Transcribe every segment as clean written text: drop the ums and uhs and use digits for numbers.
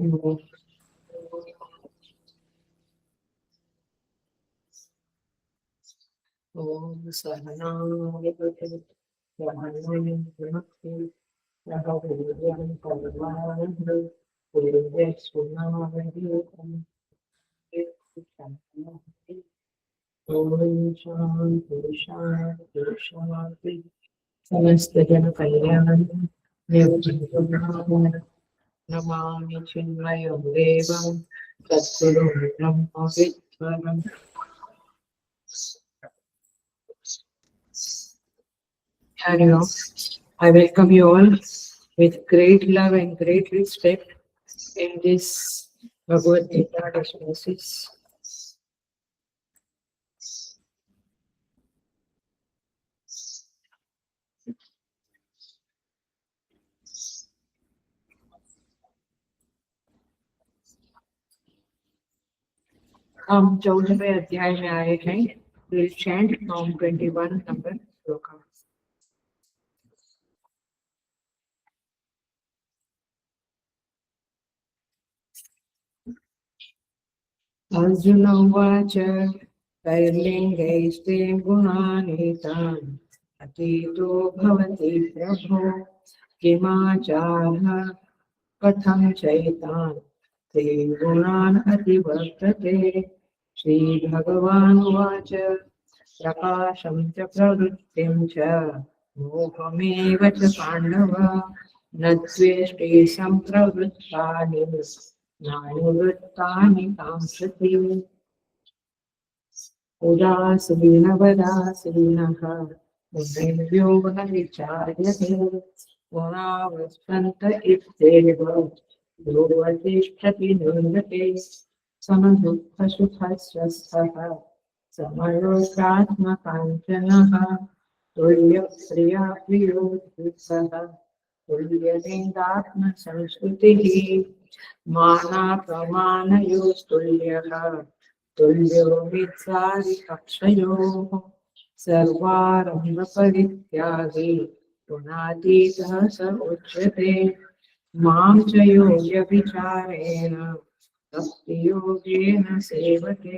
ओम सहनावतु सहनौ भुनक्तु सह वीर्यं करवावहै तेजस्विनावधीतम् ओम शांति शांति शांति समस्त जन कल्याण निर्विघ्नं नमामि चिन्मयं देवं सद्गुरुं ब्रह्म विद्वरम्। Hari Om. I welcome you all with great love and great respect in this Bhagavad Gita discourses. हम 14वें अध्याय में आए हैं. We'll chant from 21 number shloka. Arjun उवाच कैर्लिङ्गैस्ते गुणानीतान् अतीतो भवति प्रभो किमाचारः कथं चैतान् ते गुणान् अतिवर्तते. श्रीभगवानुवाच प्रकाशं च प्रवृत्तिं च मोहमेव च पाण्डव न द्वेष्टि सम्प्रवृत्तानि नानुवृत्तानि कांक्षति. उदासीनवदासीनः गुणेभ्यो न विचार्यते गुणावस्थन्त इत्येव योऽवतिष्ठति निन्दते समदुःखसुखस्वस्थः समलोष्टात्मकाञ्चनः तुल्यप्रिया प्रियो धीरः तुल्यलिङ्गात्मसंस्तुतिः मानापमानयोस्तुल्यः तुल्यो मित्रादिपक्षयोः सर्वारम्भपरित्यागी गुणातीतः स उच्यते. मां च यो व्यभिचारेण भक्तियोगेन सेवते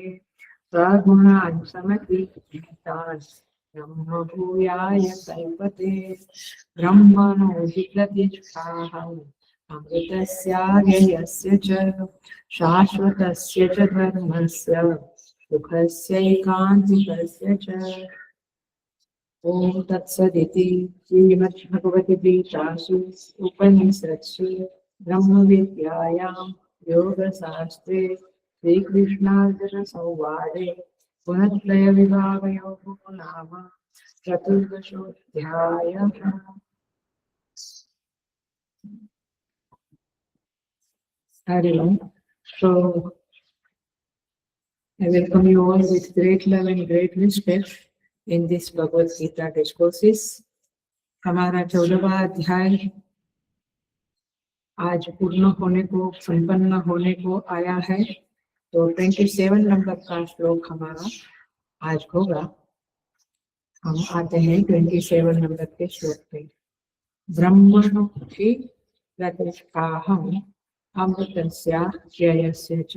सगुणान् समतीतान् ब्रह्मभूयाय कल्पते. ब्रह्मणो हि प्रतिष्ठाहम् अमृतस्याव्ययस्य च शाश्वतस्य च धर्मस्य सुखस्यैकान्तिकस्य च. ओम तत्सदिति श्रीमद्भगवद्गीतासु उपनिषत्सु ब्रह्मविद्यायां योगशास्त्रे श्रीकृष्णार्जुनसंवादे गुणत्रयविभागयोगो नाम चतुर्दशोऽध्यायः. Hari Om. So I welcome you all with great love and great respect in this Bhagavad Gita discourses. हमारा 14वां अध्याय आज पूर्ण होने को संपन्न होने को आया है. तो 27 नंबर का श्लोक हमारा आज होगा. हम आते हैं 27 नंबर के श्लोक पे. ब्रह्मणो हि प्रतिष्ठाहम् अमृतस्याव्ययस्य च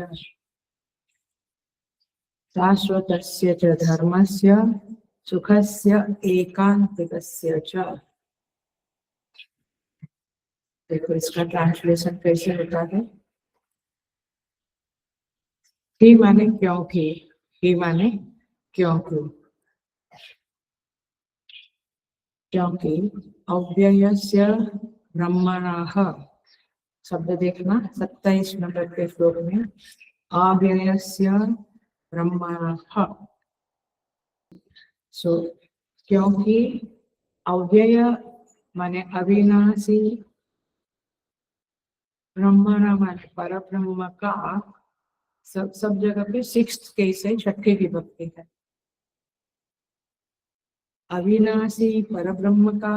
शाश्वतस्य च धर्मस्य सुखस्य एकांतिकस्य च. देखो इसका ट्रांसलेशन कैसे होता है. ही माने क्योंकि, ही माने क्योंकि, क्योंकि अव्ययस्य ब्रह्मणः शब्द देखना 27 नंबर के श्लोक में अव्ययस्य ब्रह्मणः. सो क्योंकि अव्यय माने अविनाशी, ब्रह्मण माने पर ब्रह्म का. सब जगह पे 6th केस है, 6ठी विभक्ति है. अविनाशी पर ब्रह्म का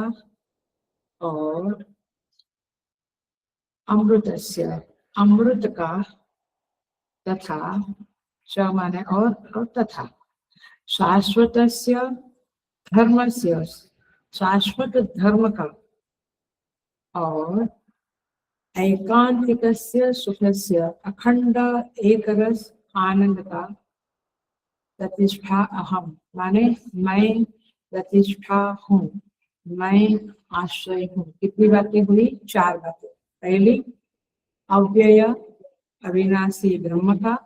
और अमृतस्य अमृत का तथा च माने और तथा शाश्वतस्य धर्मस्य शाश्वत धर्म का और ऐकांतिकस्य सुखस्य अखंड एक रस आनंद का प्रतिष्ठा अहम, माने मैं प्रतिष्ठा हूँ, मैं आश्रय हूँ। कितनी बातें हुई? 4 बातें। पहली अव्यय अविनाशी ब्रह्म का,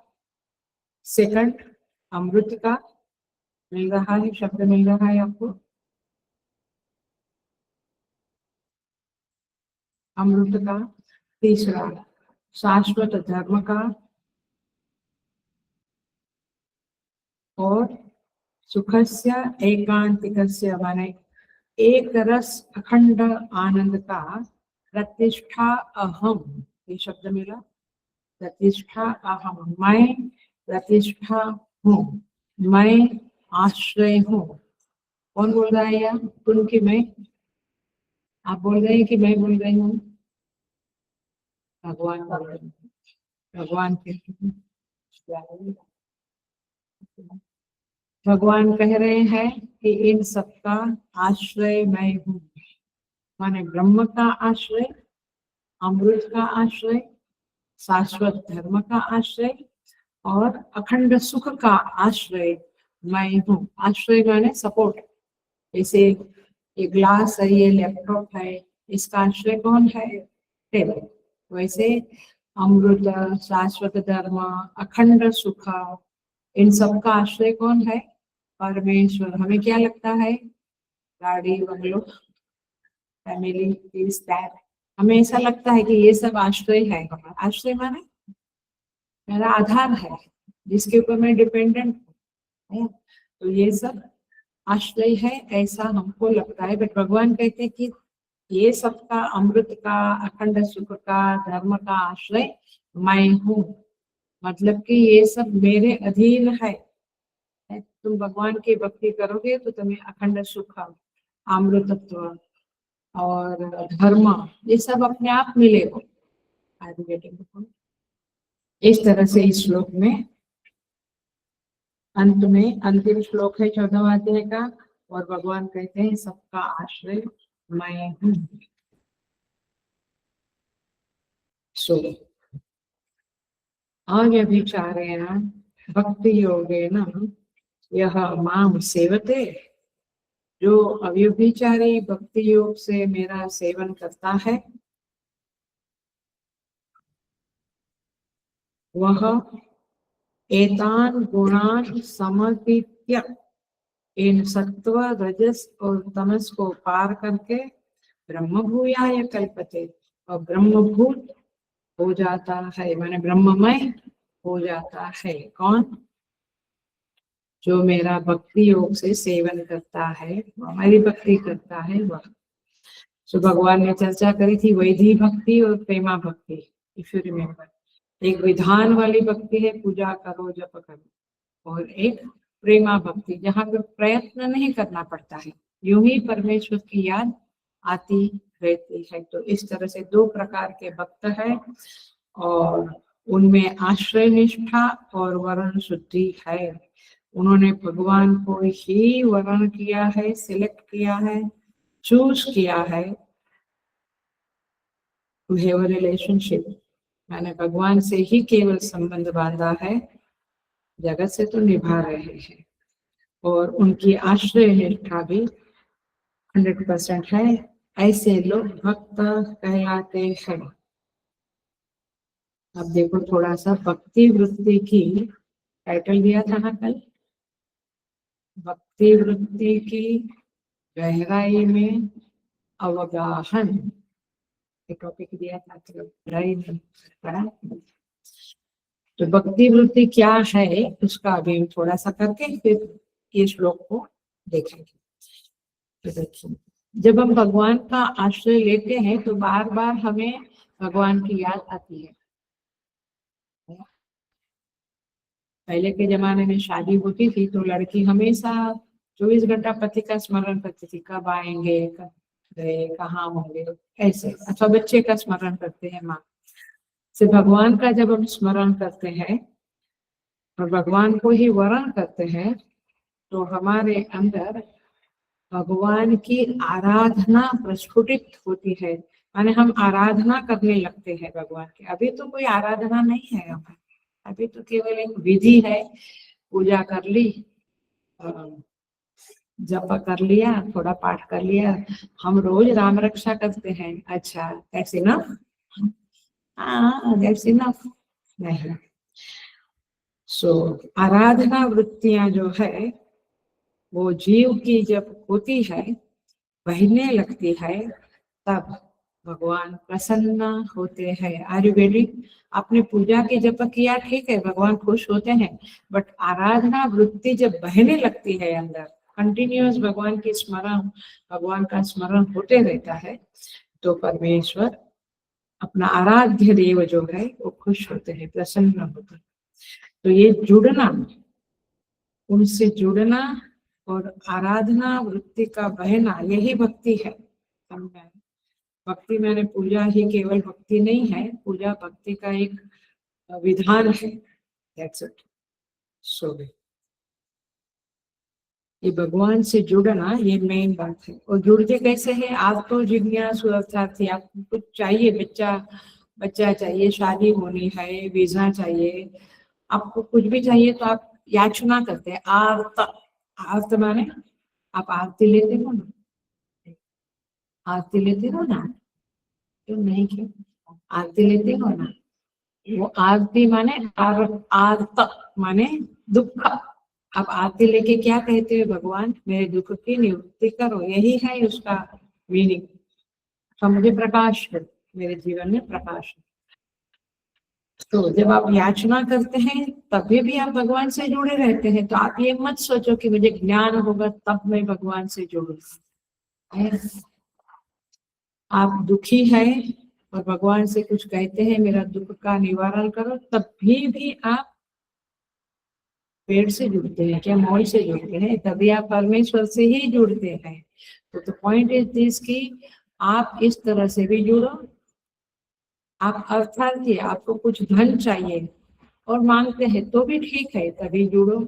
सेकंड अमृत का, मिल रहा है, शब्द मिल रहा है आपको, अमृत का। तीसरा शाश्वत धर्म का, और सुखस्य एकांतिकस्य माने एक रस अखंड आनंद का प्रतिष्ठा अहम, ये शब्द मिला। प्रतिष्ठा अहम, मैं प्रतिष्ठा हूँ, मैं आश्रय हूँ। कौन बोल रहा है यार? तुम कि मैं? आप बोल रहे हैं कि मैं बोल रही हूँ? भगवान बोल रहे हैं। भगवान के भगवान कह रहे हैं कि इन सबका आश्रय मैं हूँ, माने ब्रह्म का आश्रय, अमृत का आश्रय, शाश्वत धर्म का आश्रय और अखंड सुख का आश्रय मैं हूँ। आश्रय माने सपोर्ट। जैसे ये ग्लास है, ये लैपटॉप है, इसका आश्रय कौन है? टेबल। वैसे अमृत, शाश्वत धर्म, अखंड सुख, इन सब का आश्रय कौन है? परमेश्वर। हमें क्या लगता है? गाड़ी, बंगलो, फैमिली, दिस दैट, हमें ऐसा लगता है कि ये सब आश्रय है हमारा। आश्रय माने मेरा आधार है, जिसके ऊपर मैं डिपेंडेंट हूँ, तो ये सब आश्रय है, ऐसा हमको लगता है। बट भगवान कहते हैं कि ये सबका, अमृत का, अखंड सुख का, धर्म का आश्रय मैं हूँ। मतलब कि ये सब मेरे अधीन है। तुम भगवान की भक्ति करोगे तो तुम्हें अखंड सुख, अमृतत्व और धर्म, ये सब अपने आप मिलेगा। इस तरह से इस श्लोक में अंत में, अंतिम श्लोक है 14वां अध्याय का, और भगवान कहते हैं सबका आश्रय मैं हूँ। सो अव्यभिचारेण भक्ति योगेन यह माम सेवते, जो अव्यभिचारी भक्ति योग से मेरा सेवन करता है, वह एतान गुणान समतीत्य, इन सत्व, रजस और तमस को पार करके ब्रह्मभूयाय कल्पते, और ब्रह्मभूत हो जाता है, माने ब्रह्ममय हो जाता है। कौन? जो मेरा भक्ति योग से सेवन करता है, हमारी भक्ति करता है वह। तो भगवान ने चर्चा करी थी वैधि भक्ति और प्रेमा भक्ति, इफ यू रिमेम्बर। एक विधान वाली भक्ति है, पूजा करो, जप करो, और एक प्रेमा भक्ति जहाँ पे प्रयत्न नहीं करना पड़ता है, यूं ही परमेश्वर की याद आती रहती है। तो इस तरह से 2 प्रकार के भक्त है, और उनमें आश्रय निष्ठा और वर्ण शुद्धि है। उन्होंने भगवान को ही वर्ण किया है, सिलेक्ट किया है, चूज किया है टू हैव अ रिलेशनशिप, मैंने भगवान से ही केवल संबंध बांधा है, जगत से तो निभा रहे हैं। और उनकी आश्रय निष्ठा भी 100% है। ऐसे लोग भक्त कहलाते हैं। अब देखो थोड़ा सा भक्ति वृत्ति की टाइटल दिया था ना कल, भक्ति वृत्ति की गहराई में अवगाहन, एक टॉपिक दिया था, गहराई में पढ़ा। तो भक्ति वृत्ति क्या है उसका अभी थोड़ा सा करके फिर ये श्लोक को देखेंगे। तो देखिए, जब हम भगवान का आश्रय लेते हैं तो बार बार हमें भगवान की याद आती है। पहले के जमाने में शादी होती थी तो लड़की हमेशा 24 घंटा पति का स्मरण करती थी, कब आएंगे, कब गए, कहाँ होंगे, ऐसे। अथवा बच्चे का स्मरण करते हैं माँ से। भगवान का जब हम स्मरण करते हैं और भगवान को ही वरण करते हैं तो हमारे अंदर भगवान की आराधना प्रस्फुटित होती है, माने हम आराधना करने लगते हैं भगवान की। अभी तो कोई आराधना नहीं है हमारी, अभी तो केवल एक विधि है, पूजा कर ली, जप कर लिया, थोड़ा पाठ कर लिया। हम रोज राम रक्षा करते हैं, अच्छा दैट्स इनफ? हाँ दैट्स इनफ नहीं। सो आराधना वृत्तियां जो है वो जीव की जब होती है, बहने लगती है, तब भगवान प्रसन्न होते हैं। आयुर्वेदिक आपने पूजा की जब किया ठीक है, भगवान खुश होते हैं, बट आराधना वृत्ति जब बहने लगती है अंदर, कंटिन्यूअस भगवान की स्मरण, भगवान का स्मरण होते रहता है, तो परमेश्वर अपना आराध्य देव जो है वो खुश होते हैं, प्रसन्न होते हैं। तो ये जुड़ना, उनसे जुड़ना और आराधना वृत्ति का बहना, यही भक्ति है। भक्ति मैंने पूजा ही केवल भक्ति नहीं है, पूजा भक्ति का एक विधान है। That's it. So, ये भगवान से जुड़ना ये मेन बात है। और जुड़ते कैसे है? आप तो जिज्ञासु अर्थार्थी, आपको कुछ चाहिए, बच्चा चाहिए, शादी होनी है, वीजा चाहिए, आपको कुछ भी चाहिए तो आप याचना करते हैं। आर्त माने आप आरती लेते हो ना, आरती लेते हो ना, क्यों नहीं, क्यों आरती लेते हो ना? वो आरती माने आर्त माने दुख। अब आरती लेके क्या कहते हैं? भगवान मेरे दुख की निवृत्ति करो, यही है उसका मीनिंग। तो मुझे प्रकाश है, मेरे जीवन में प्रकाश है। तो जब आप याचना करते हैं तभी भी आप भगवान से जुड़े रहते हैं। तो आप ये मत सोचो कि मुझे ज्ञान होगा तब मैं भगवान से जुड़ूंगा। आप दुखी है और भगवान से कुछ कहते हैं मेरा दुख का निवारण करो, तभी भी आप पेड़ से जुड़ते हैं क्या, मॉल से जुड़ते हैं? तभी आप परमेश्वर से ही जुड़ते हैं। तो पॉइंट इज दिस कि आप इस तरह से भी जुड़ो। आप अर्थात कि आपको कुछ धन चाहिए और मांगते हैं तो भी ठीक है, तभी जुड़ो।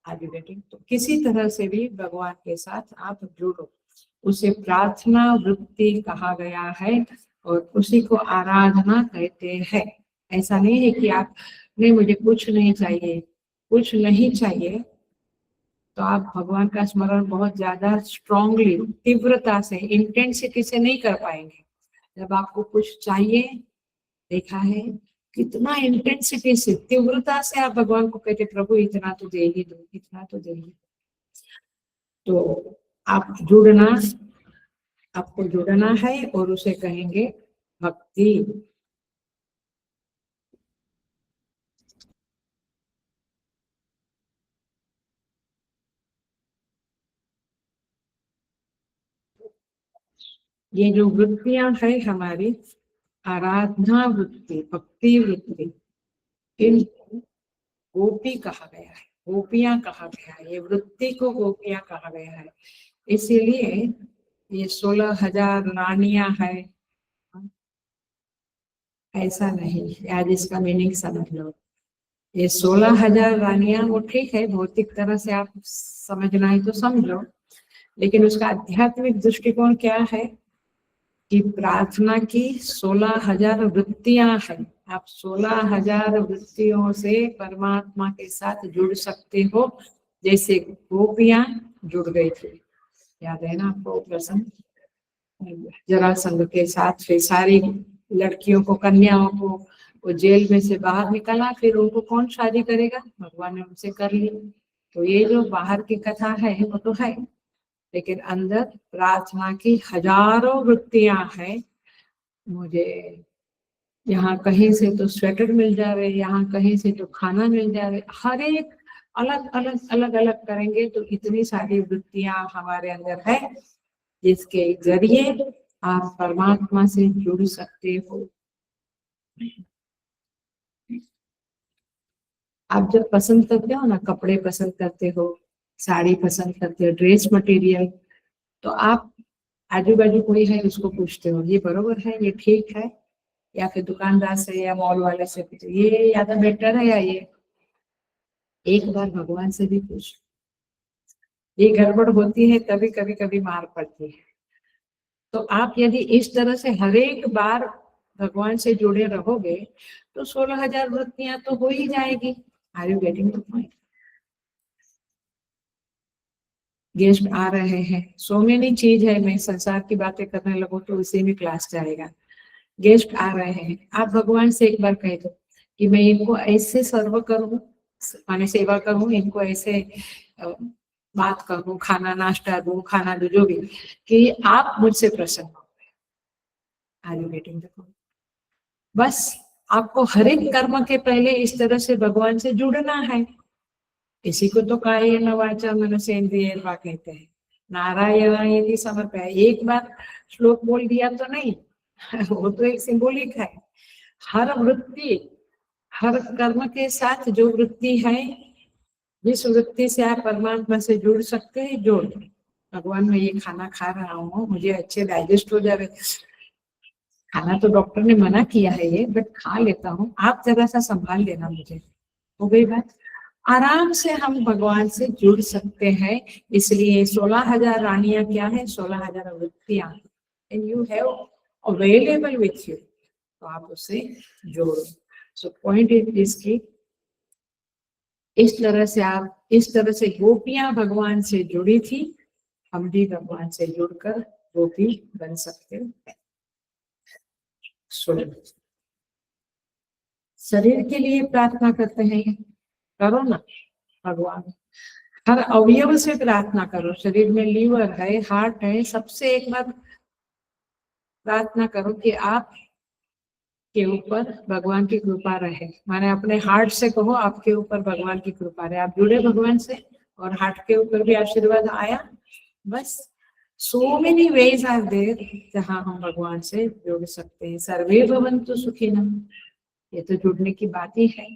आगे बेटे, तो किसी तरह से भी भगवान के साथ आप जुड़ो, उसे प्रार्थना वृत्ति कहा गया है और उसी को आराधना कहते हैं। ऐसा नहीं है कि आप नहीं मुझे कुछ नहीं चाहिए, कुछ नहीं चाहिए तो आप भगवान का स्मरण बहुत ज्यादा स्ट्रांगली, तीव्रता से, इंटेंसिटी से नहीं कर पाएंगे। जब आपको कुछ चाहिए, देखा है कितना इंटेंसिटी से, तीव्रता से आप भगवान को कहते प्रभु इतना तो दे ही दो, इतना तो दे ही। तो आप जुड़ना, आपको जुड़ना है और उसे कहेंगे भक्ति। ये जो वृत्तियां है हमारी, आराधना वृत्ति, भक्ति वृत्ति, इन गोपी कहा गया है, गोपियां कहा गया है, ये वृत्ति को गोपियां कहा गया है। इसीलिए ये 16,000 रानियां है, ऐसा नहीं। आज इसका मीनिंग समझ लो। ये 16,000 रानियां वो ठीक है, भौतिक तरह से आप समझना है तो समझो, लेकिन उसका आध्यात्मिक दृष्टिकोण क्या है कि प्रार्थना की 16,000 वृत्तियां हैं। आप 16,000 वृत्तियों से परमात्मा के साथ जुड़ सकते हो, जैसे गोपियां जुड़ गई थी। याद है ना आपको प्रसंग, जरासंध के साथ फिर सारी लड़कियों को, कन्याओं को वो जेल में से बाहर निकाला, फिर उनको कौन शादी करेगा? भगवान ने उनसे कर ली। तो ये जो बाहर की कथा है वो तो है, लेकिन अंदर प्रार्थना की हजारों वृत्तियां हैं। मुझे यहाँ कहीं से तो स्वेटर मिल जाए, यहाँ कहीं से तो खाना मिल जाए, हर एक अलग अलग अलग अलग करेंगे तो इतनी सारी वृत्तियां हमारे अंदर है, जिसके जरिए आप परमात्मा से जुड़ सकते हो। आप जब पसंद करते हो ना, कपड़े पसंद करते हो, साड़ी पसंद करते हो, ड्रेस मटेरियल, तो आप आजू बाजू कोई है उसको पूछते हो ये बरोबर है, ये ठीक है, या फिर दुकानदार से या मॉल वाले से पूछो ये ज्यादा बेटर है या ये। एक बार भगवान से भी पूछो, ये गड़बड़ होती है तभी कभी कभी मार पड़ती है। तो आप यदि इस तरह से हर एक बार भगवान से जुड़े रहोगे तो 16,000 वृत्तियां तो हो ही जाएगी। Are you getting the point? Guest आ रहे हैं, सो मेनी चीज है, मैं संसार की बातें करने लगूं तो उसी में क्लास जाएगा। गेस्ट आ रहे हैं, आप भगवान से एक बार कह दो कि मैं इनको ऐसे सर्व करूं, माने सेवा करूं, इनको ऐसे बात करूं, खाना नाश्ता दूं, खाना दूं, जो भी, कि आप मुझसे प्रसन्न हो। Are you getting the point? बस आपको हर एक कर्म के पहले इस तरह से भगवान से जुड़ना है। इसी को तो कायेन वाचा मनसेन्द्रियैर्वा कहते हैं। नारायण यदि समर्पय, एक बार श्लोक बोल दिया तो नहीं वो तो एक सिंबॉलिक है। हर वृत्ति, हर कर्म के साथ जो वृत्ति है, जिस वृत्ति से आप परमात्मा से जुड़ सकते हैं, जोड़ दो। भगवान, मैं ये खाना खा रहा हूँ, मुझे अच्छे डाइजेस्ट हो जाए, खाना तो डॉक्टर ने मना किया है ये, बट खा लेता हूँ, आप जरा सा संभाल लेना मुझे। हो गई बात। आराम से हम भगवान से जुड़ सकते हैं। इसलिए 16,000 रानियां क्या है? 16,000 वृत्तियां, and you have available with you, तो आप उसे जोड़ो। सो पॉइंट इज की इस तरह से गोपियां भगवान से जुड़ी थी, हम भी भगवान से जुड़कर गोपी बन सकते हैं। शरीर के लिए प्रार्थना करते हैं, करो ना भगवान, हर अवयव से प्रार्थना करो। शरीर में लीवर है, हार्ट है, सबसे एक बार प्रार्थना करो कि आप के ऊपर भगवान की कृपा रहे। माने अपने हार्ट से कहो आपके ऊपर भगवान की कृपा रहे, आप जुड़े भगवान से और हार्ट के ऊपर भी आशीर्वाद आया। बस so many ways are there जहाँ हम भगवान से जुड़ सकते हैं। सर्वे भवन्तु सुखिनः, ये तो जुड़ने की बात ही है।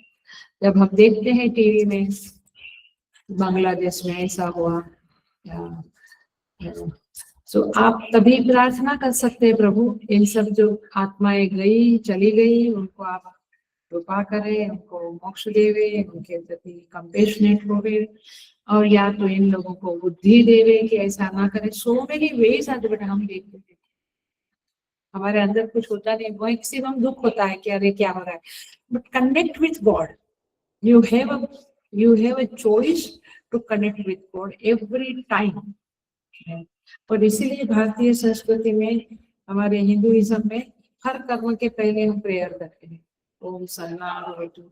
जब हम देखते हैं टीवी में बांग्लादेश में ऐसा हुआ, तो आप तभी प्रार्थना कर सकते हैं, प्रभु इन सब जो आत्माएं गई चली गई उनको आप कृपा करें, उनको मोक्ष देवे, उनके प्रति कंपेशनेट होवे, और या तो इन लोगों को बुद्धि देवे कि ऐसा ना करें। सो मेनी वेज आज बट हम देखते हैं हमारे अंदर कुछ होता नहीं, वो मैक्सिमम दुख होता है कि अरे क्या हो रहा है, but connect with God. you have a choice to connect with God every time। और इसीलिए भारतीय संस्कृति में, हमारे हिंदुइज्म में, हर कर्म के पहले हम प्रेयर करते हैं, ओम सहनावतु।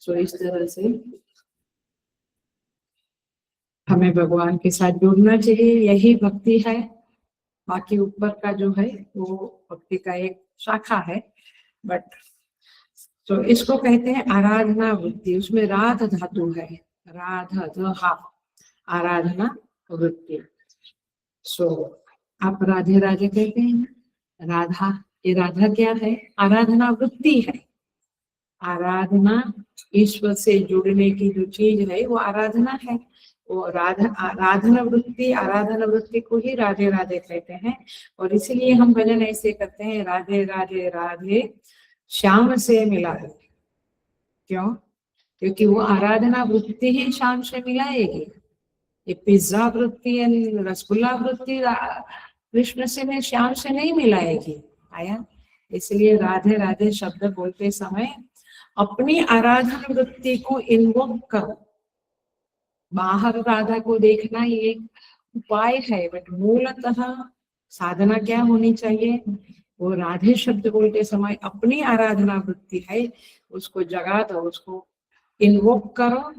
सो इस तरह से हमें भगवान के साथ जुड़ना चाहिए, यही भक्ति है। बाकी ऊपर का जो है वो भक्ति का एक शाखा है, बट तो इसको कहते हैं आराधना वृत्ति। उसमें राध धातु है, राधा, आराधना वृत्ति। सो आप राधे राधे कहते हैं राधा, ये राधा क्या है? आराधना वृत्ति है। आराधना, ईश्वर से जुड़ने की जो चीज है वो आराधना है। वो आराधना वृत्ति को ही राधे राधे कहते हैं। और इसीलिए हम भजन ऐसे करते हैं, राधे राधे राधे श्याम से मिला है। क्यों? क्योंकि वो आराधना वृत्ति ही श्याम से मिलाएगी। ये पिज्जा वृत्ति, रसगुल्ला वृत्ति कृष्ण से में, श्याम से नहीं मिलाएगी। आया? इसलिए राधे राधे शब्द बोलते समय अपनी आराधना वृत्ति को इन्वोक करो। बाहर राधा को देखना ये एक उपाय है, बट मूलतः साधना क्या होनी चाहिए? वो राधे शब्द बोलते समय अपनी आराधना वृत्ति है, उसको जगा दो, उसको इन्वोक करो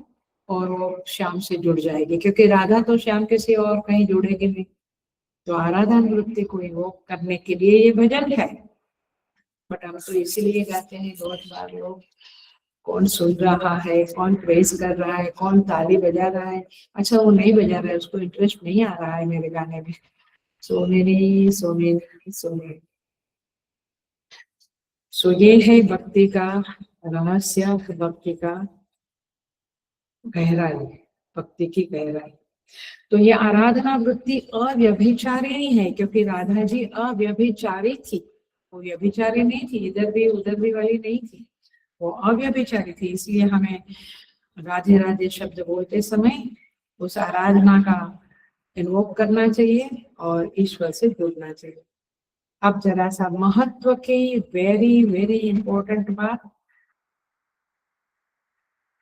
और वो श्याम से जुड़ जाएगी। क्योंकि राधा तो श्याम के से और कहीं जुड़ेगी नहीं। तो आराधना वृत्ति को इन्वोक करने के लिए ये भजन है। बट हम तो इसीलिए गाते हैं, बहुत बार लोग, कौन सुन रहा है, कौन प्रेस कर रहा है, कौन ताली बजा रहा है, अच्छा वो नहीं बजा रहा है, उसको इंटरेस्ट नहीं आ रहा है मेरे गाने में। सो मेनी सो ये है भक्ति का रहस्य, भक्ति का गहराई, भक्ति की गहराई। तो ये आराधना वृत्ति अव्यभिचारिणी है, क्योंकि राधा जी अव्यभिचारी थी, वो व्यभिचारी नहीं थी, इधर भी वाली नहीं थी, वो अव्यभिचारी थी। इसलिए हमें राधे राधे शब्द बोलते समय उस आराधना का इन्वोक करना चाहिए और ईश्वर से जुड़ना चाहिए। अब जरा सा महत्व की वेरी वेरी इंपॉर्टेंट बात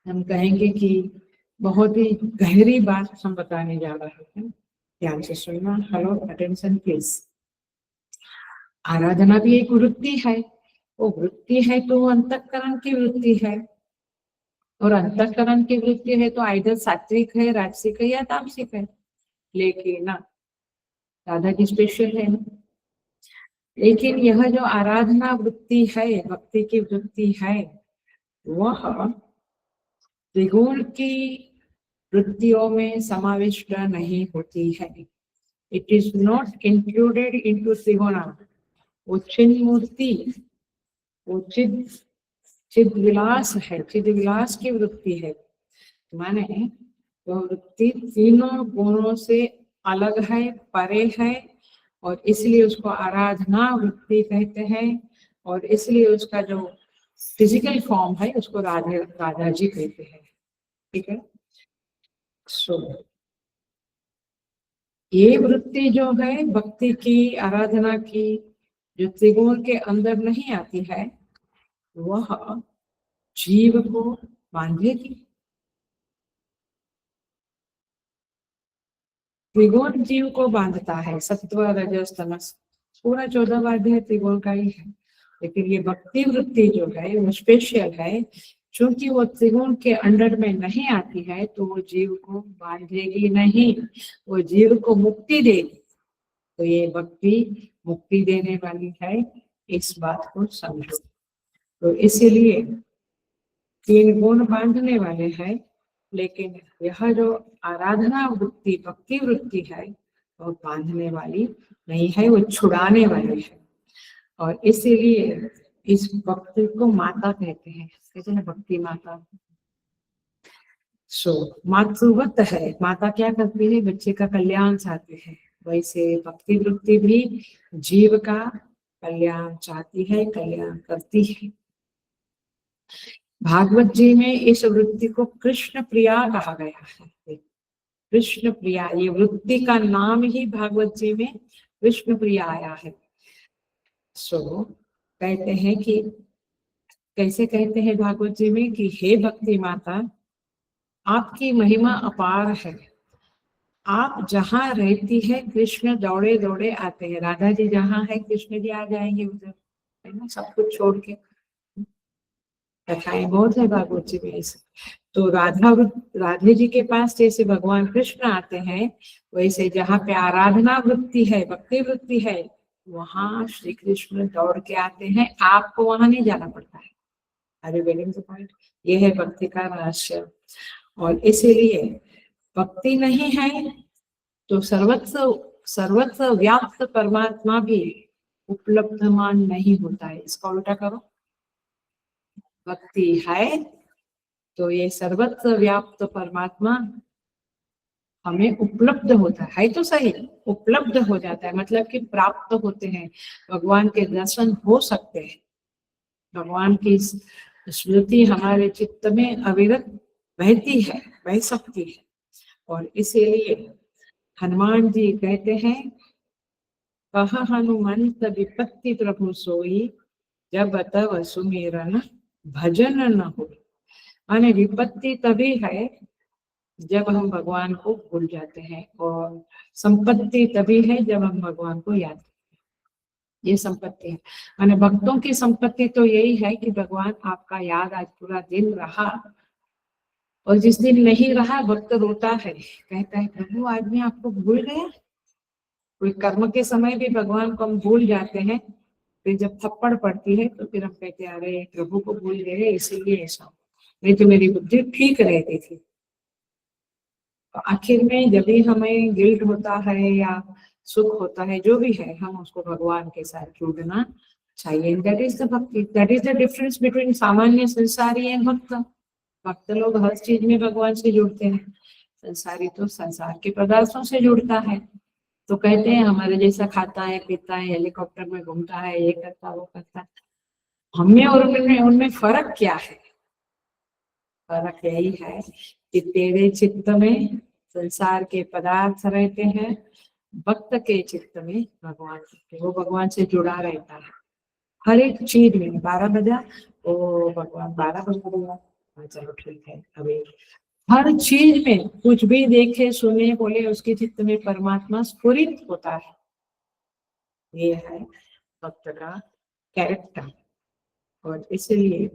हम कहेंगे कि बहुत ही गहरी बात हम बताने जा रहे हैं, ध्यान से सुनना। Hello, attention please. आराधना भी एक वृत्ति है, वो वृत्ति है तो अंतःकरण की वृत्ति है, और अंतःकरण की वृत्ति है तो आइदर सात्विक है, राजसिक है या तामसिक है, लेकिन ना राधा की स्पेशल है ना। लेकिन यह जो आराधना वृत्ति है, भक्ति की वृत्ति है, वह त्रिगुण की वृत्तियों में समाविष्ट नहीं होती है। It is not included into त्रिगुणा। वो चिन्ह मूर्ति, वो चिद विलास है, चिद विलास की वृत्ति है, माने वह वृत्ति तीनों गुणों से अलग है, परे है, और इसलिए उसको आराधना वृत्ति कहते हैं, और इसलिए उसका जो फिजिकल फॉर्म है उसको राधा जी कहते हैं। ठीक है, सो ये वृत्ति जो है भक्ति की, आराधना की, जो त्रिगुण के अंदर नहीं आती है, वह जीव को बांधेगी। त्रिगुण जीव को बांधता है, सत्व रजस तमस, पूरा 14वां अध्याय त्रिगुण का ही है। लेकिन ये भक्ति वृत्ति जो है वो स्पेशल है, क्योंकि वो त्रिगुण के अंडर में नहीं आती है तो वो जीव को बांधेगी नहीं, वो जीव को मुक्ति देगी। तो ये भक्ति मुक्ति देने वाली है, इस बात को समझो। तो इसीलिए 3 गुण बांधने वाले हैं, लेकिन यह जो आराधना वृत्ति, भक्ति वृत्ति है, वो बांधने वाली नहीं है, वो छुड़ाने वाली है। और इसीलिए इस भक्ति को माता कहते हैं, कहते हैं भक्ति माता। सो मातृवत है, माता क्या करती है, बच्चे का कल्याण चाहती है। वैसे भक्ति वृत्ति भी जीव का कल्याण चाहती है, कल्याण करती है। भागवत जी में इस वृत्ति को कृष्ण प्रिया कहा गया है। कृष्ण प्रिया, ये वृत्ति का नाम ही भागवत जी में कृष्ण प्रिया आया है। सो कहते हैं कि, कैसे कहते हैं भागवत जी में कि हे भक्ति माता, आपकी महिमा अपार है, आप जहाँ रहती है कृष्ण दौड़े दौड़े आते हैं। राधा जी जहाँ है कृष्ण जी आ जाएंगे उधर, है ना, सब कुछ छोड़ के। कथाएं बहुत है भागवत जी में ऐसे। तो राधे जी के पास जैसे भगवान कृष्ण आते हैं, वैसे जहाँ पे आराधना वृत्ति है, भक्ति वृत्ति है, वहां श्री कृष्ण दौड़ के आते हैं, आपको वहां नहीं जाना पड़ता है। अरे वेटिंग द पॉइंट, ये है भक्ति का रहस्य। और इसीलिए भक्ति नहीं है तो सर्वत्र व्याप्त परमात्मा भी उपलब्धमान नहीं होता है। इसका उल्टा करो, भक्ति है तो ये सर्वत्र व्याप्त परमात्मा हमें उपलब्ध होता है तो सही, उपलब्ध हो जाता है, मतलब कि प्राप्त होते हैं, भगवान के दर्शन हो सकते हैं। भगवान की स्मृति हमारे चित्त में अविरत बहती है, बह सकती है। और इसीलिए हनुमान जी कहते हैं, कहा हनुमंत विपत्ति प्रभु सोई, जब तब सुमिरन भजन न हो। माने विपत्ति तभी है जब हम भगवान को भूल जाते हैं, और संपत्ति तभी है जब हम भगवान को याद करते हैं। ये संपत्ति है, माने भक्तों की संपत्ति तो यही है कि भगवान आपका याद आज पूरा दिन रहा, और जिस दिन नहीं रहा भक्त रोता है, कहता है प्रभु आज मैं आपको भूल गया। कोई कर्म के समय भी भगवान को हम भूल जाते हैं, फिर जब थप्पड़ पड़ती है तो फिर हम कहते हैं अरे प्रभु को भूल गए, इसीलिए ऐसा, नहीं तो मेरी बुद्धि ठीक रहती थी। तो आखिर में जब भी हमें गिल्ट होता है या सुख होता है, जो भी है, हम उसको भगवान के साथ जोड़ना चाहिए। दैट इज द भक्ति, that is the difference between सामान्य संसारी एंड भक्त। भक्त लोग हर चीज में भगवान से जुड़ते हैं, संसारी तो संसार के पदार्थों से जुड़ता है। तो कहते हैं हमारे जैसा खाता है, पीता है, हेलीकॉप्टर में घूमता है, ये करता वो करता। हमें और उनमें फर्क क्या है? फर्क यही है कि तेरे चित्त में संसार के पदार्थ रहते हैं, भक्त के चित्त में भगवान, वो भगवान से जुड़ा रहता है हर एक चीज में। 12 बजा, ओ भगवान 12 बजा, चलो ठीक है। अभी हर चीज में कुछ भी देखे सुने बोले उसके चित्त में परमात्मा स्फुरित होता है। ये है भक्त का कैरेक्टर। और इसलिए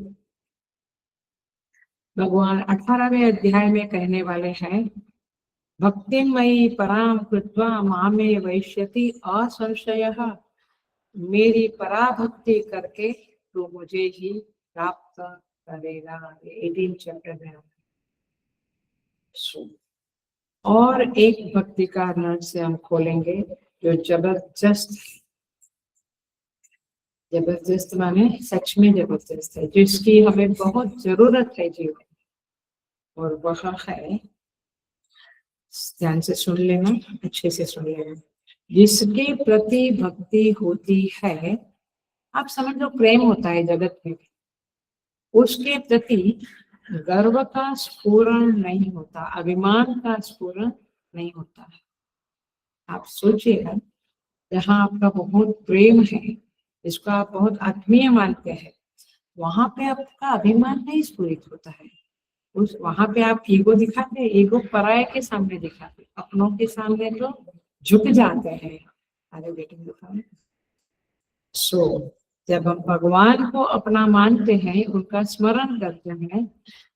भगवान 18वें अध्याय में कहने वाले हैं, भक्तिमयी पराम कृत्वा मामे वैश्यति असंशयः, मेरी पराभक्ति करके तो मुझे ही प्राप्त करेगा। 18 चैप्टर में। और एक भक्ति का रहस्य हम खोलेंगे जो जबरदस्त माने सच में जबरदस्त है, जिसकी हमें बहुत जरूरत है जीवन। और वह है, ध्यान से सुन लेना, अच्छे से सुन लेना, जिसके प्रति भक्ति होती है, आप समझ लो प्रेम होता है जगत में, उसके प्रति गर्व का स्फुरण नहीं होता, अभिमान का स्फुरण नहीं होता है। आप सोचिएगा, जहाँ आपका बहुत प्रेम है, जिसको आप बहुत आत्मीय मानते हैं, वहां पे आपका अभिमान नहीं स्फुरित होता है। उस वहां पे आप ईगो दिखाते हैं, ईगो पराये के सामने दिखाते, अपनों के सामने तो झुक जाते हैं। अरे बेटे दिखाओ। जब हम भगवान को अपना मानते हैं, उनका स्मरण करते हैं,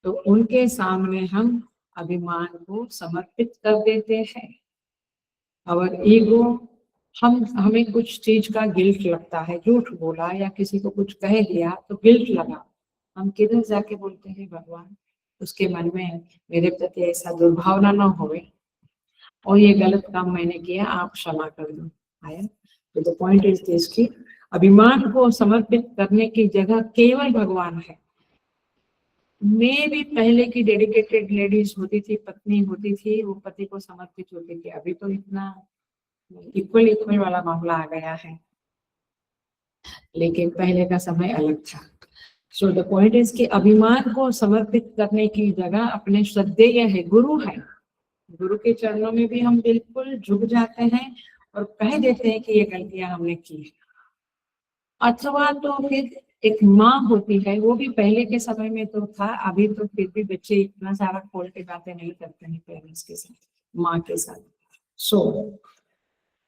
तो उनके सामने हम अभिमान को समर्पित कर देते हैं। और ईगो, हमें कुछ चीज का गिल्ट लगता है, झूठ बोला या किसी को कुछ कह दिया तो गिल्ट लगा, हम किधर जाके बोलते हैं भगवान, उसके मन में मेरे प्रति ऐसा दुर्भावना न होवे और ये गलत काम मैंने किया, आप क्षमा कर दो। आया? तो द पॉइंट इज दिस कि अभिमान को समर्पित करने की जगह केवल भगवान है। मैं भी पहले की डेडिकेटेड लेडीज होती थी, पत्नी होती थी, वो पति को समर्पित होती थी। अभी तो इतना इक्वल वाला मामला आ गया है, लेकिन पहले का समय अलग था। सो द पॉइंट इज कि अभिमान को समर्पित करने की जगह अपने श्रद्धेय है, गुरु है, गुरु के चरणों में भी हम बिल्कुल झुक जाते हैं और कह देते हैं कि ये गलतियां हमने की। अथवा तो फिर एक माँ होती है, वो भी पहले के समय में तो था, अभी तो फिर भी बच्चे इतना सारा खोल के बातें नहीं करते हैं पेरेंट्स के साथ, माँ के साथ। सो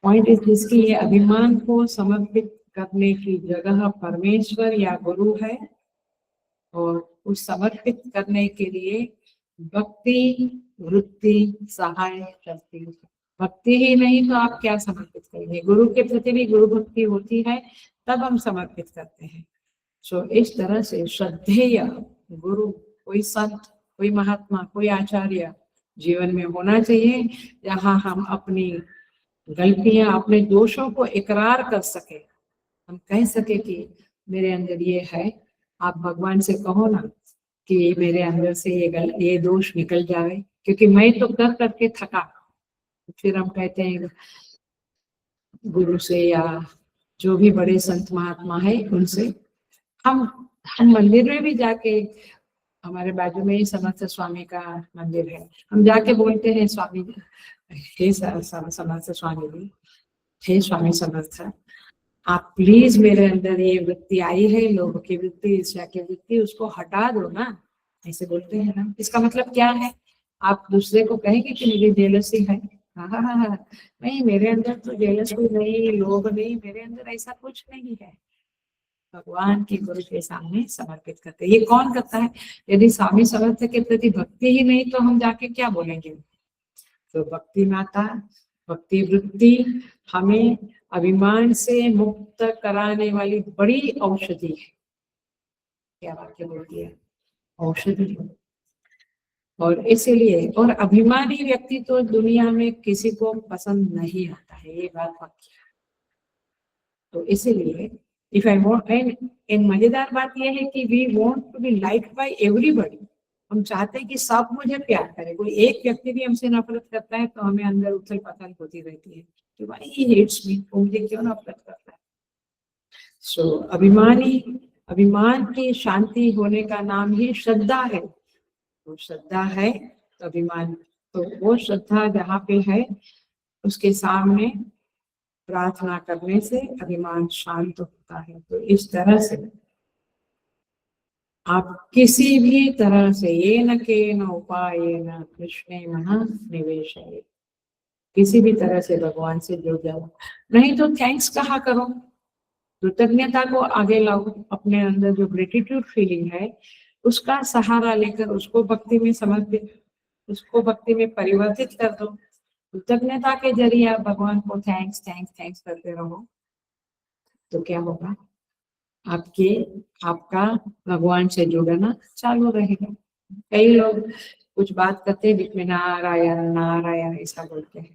पॉइंट इज जिसकी ये अभिमान को समर्पित करने की जगह परमेश्वर या गुरु है, और उस समर्पित करने के लिए भक्ति वृत्ति सहाय करती है। भक्ति ही नहीं तो आप क्या समर्पित करेंगे? गुरु के प्रति भी गुरु भक्ति होती है, तब हम समर्पित करते हैं। सो इस तरह से श्रद्धेय गुरु, कोई संत, कोई महात्मा, कोई आचार्य जीवन में होना चाहिए, जहाँ हम अपनी गलतियां, अपने दोषों को इकरार कर सके, हम कह सके कि मेरे अंदर ये है। आप भगवान से कहो ना कि मेरे अंदर से ये दोष निकल जाए, क्योंकि मैं तो कर करके थका। फिर हम कहते हैं गुरु से या जो भी बड़े संत महात्मा है उनसे, हम मंदिर में भी जाके, हमारे बाजू में ही समर्थ स्वामी का मंदिर है, हम जाके बोलते हैं स्वामी हे समर्थ स्वामी जी, हे स्वामी समर्थ, आप प्लीज मेरे अंदर ये वृत्ति आई है, लोभ की वृत्ति, ईर्ष्या की वृत्ति, उसको हटा दो ना। ऐसे बोलते हैं ना। इसका मतलब क्या है? आप दूसरे को कहेंगे कि मुझे जेलसी है, हाँ, नहीं, मेरे अंदर तो जेलसी नहीं, लोभ नहीं, मेरे अंदर ऐसा कुछ नहीं है। भगवान की गुरु के सामने समर्पित करते। ये कौन करता है? यदि स्वामी समर्थ के प्रति भक्ति ही नहीं तो हम जाके क्या बोलेंगे? तो भक्ति माता, भक्ति वृत्ति हमें अभिमान से मुक्त कराने वाली बड़ी औषधि है। क्या वाक्य बोलती है? औषधि। और इसीलिए, और अभिमानी व्यक्ति तो दुनिया में किसी को पसंद नहीं आता है, ये बात वाक्य। तो इसीलिए इफ आई वांट, एंड मजेदार बात यह है कि we want to be liked by everybody. हम चाहते हैं कि सब मुझे प्यार करे। कोई एक व्यक्ति भी हमसे नफरत करता है तो हमें अंदर उथल पथल होती रहती है कि भाई ही हेट्स मी, वो मुझे क्यों नफरत करता है। सो अभिमान की शांति होने का नाम ही श्रद्धा है। तो श्रद्धा है तो अभिमान तो वो श्रद्धा जहाँ पे है उसके सामने प्रार्थना करने से अभिमान शांत होता है। तो इस तरह से आप किसी भी तरह से ये न के न उपाय न कृष्णे मन निवेश, किसी भी तरह से भगवान से जुड़ जाओ। नहीं तो थैंक्स कहा करो, कृतज्ञता को आगे लाओ, अपने अंदर जो ग्रेटिट्यूड फीलिंग है उसका सहारा लेकर उसको भक्ति में समर्पित, उसको भक्ति में परिवर्तित कर दो। कृतज्ञता के जरिए आप भगवान को थैंक्स थैंक्स थैंक्स करते रहो, तो क्या होगा, आपका भगवान से जुड़ना चालू रहेगा। कई लोग कुछ बात करते हैं बीच में नारायण नारायण ऐसा बोलते हैं।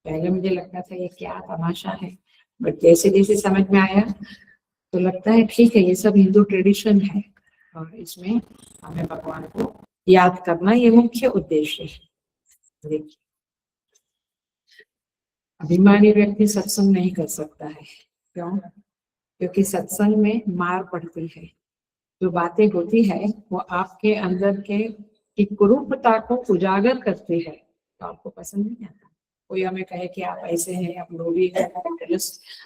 पहले मुझे लगता था ये क्या तमाशा है, बट जैसे जैसे समझ में आया तो लगता है ठीक है, ये सब हिंदू ट्रेडिशन है और इसमें हमें भगवान को याद करना ये मुख्य उद्देश्य है। देखिए, अभिमानी व्यक्ति सत्संग नहीं कर सकता है। क्यों? क्योंकि सत्संग में मार पड़ती है। जो बातें होती है वो आपके अंदर के की कुरूपता को उजागर करती है, तो आपको पसंद नहीं आता। कोई हमें कहे कि आप ऐसे हैं, आप लोभी है,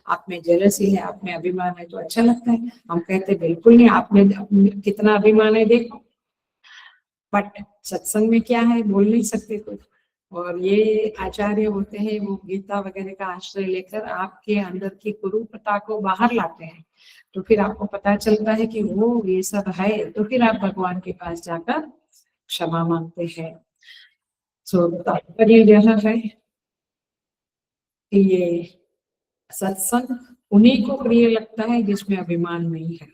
आप में जेलसी है, आप में अभिमान है, तो अच्छा लगता है। हम कहते बिल्कुल नहीं, आप में कितना अभिमान है देखो। बट सत्संग में क्या है, बोल नहीं सकते कुछ। और ये आचार्य होते हैं, वो गीता वगैरह का आश्रय लेकर आपके अंदर की कुरूपता को बाहर लाते हैं। तो फिर आपको पता चलता है कि वो ये सब है, तो फिर आप भगवान के पास जाकर क्षमा मांगते हैं। तो तात्पर्य यह है कि ये सत्संग उन्हीं को प्रिय लगता है जिसमें अभिमान नहीं है,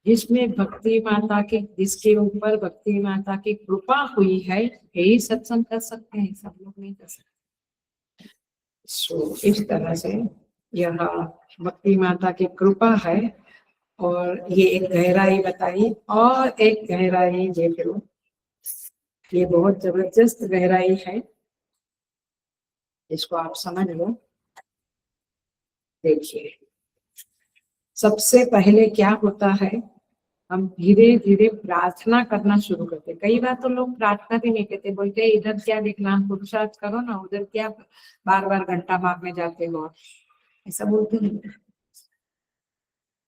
जिसमें भक्ति माता के, जिसके ऊपर भक्ति माता की कृपा हुई है, यही सत्संग कर सकते हैं, सब लोग नहीं कर सकते। सो इस तरह से यह भक्ति माता की कृपा है। और ये एक गहराई बताई, और एक गहराई देख लो, ये बहुत जबरदस्त गहराई है, इसको आप समझ लो। देखिए, सबसे पहले क्या होता है, हम धीरे धीरे प्रार्थना करना शुरू करते। कई बार तो लोग प्रार्थना भी नहीं करते, बोलते हैं इधर क्या देखना, पुरुषार्थ करो ना, उधर क्या बार बार घंटा मारने जाते हो, ऐसा बोलते नहीं।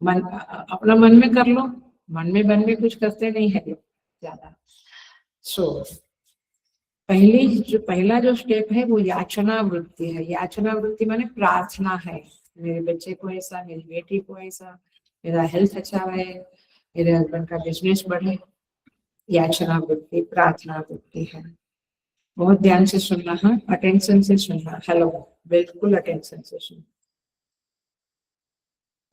मन अपना मन में कर लो, मन में कुछ करते नहीं है ज्यादा। सो पहला जो स्टेप है वो याचना वृत्ति है। याचना वृत्ति माने प्रार्थना है, मेरे बच्चे को ऐसा, मेरी बेटी को ऐसा, मेरा हेल्थ अच्छा है, मेरे हस्बैंड का बिजनेस बढ़े। याचना वृत्ति प्रार्थना वृत्ति है। बहुत ध्यान से सुनना, हाँ, अटेंशन से सुनना। हेलो, बिल्कुल अटेंशन से सुनना।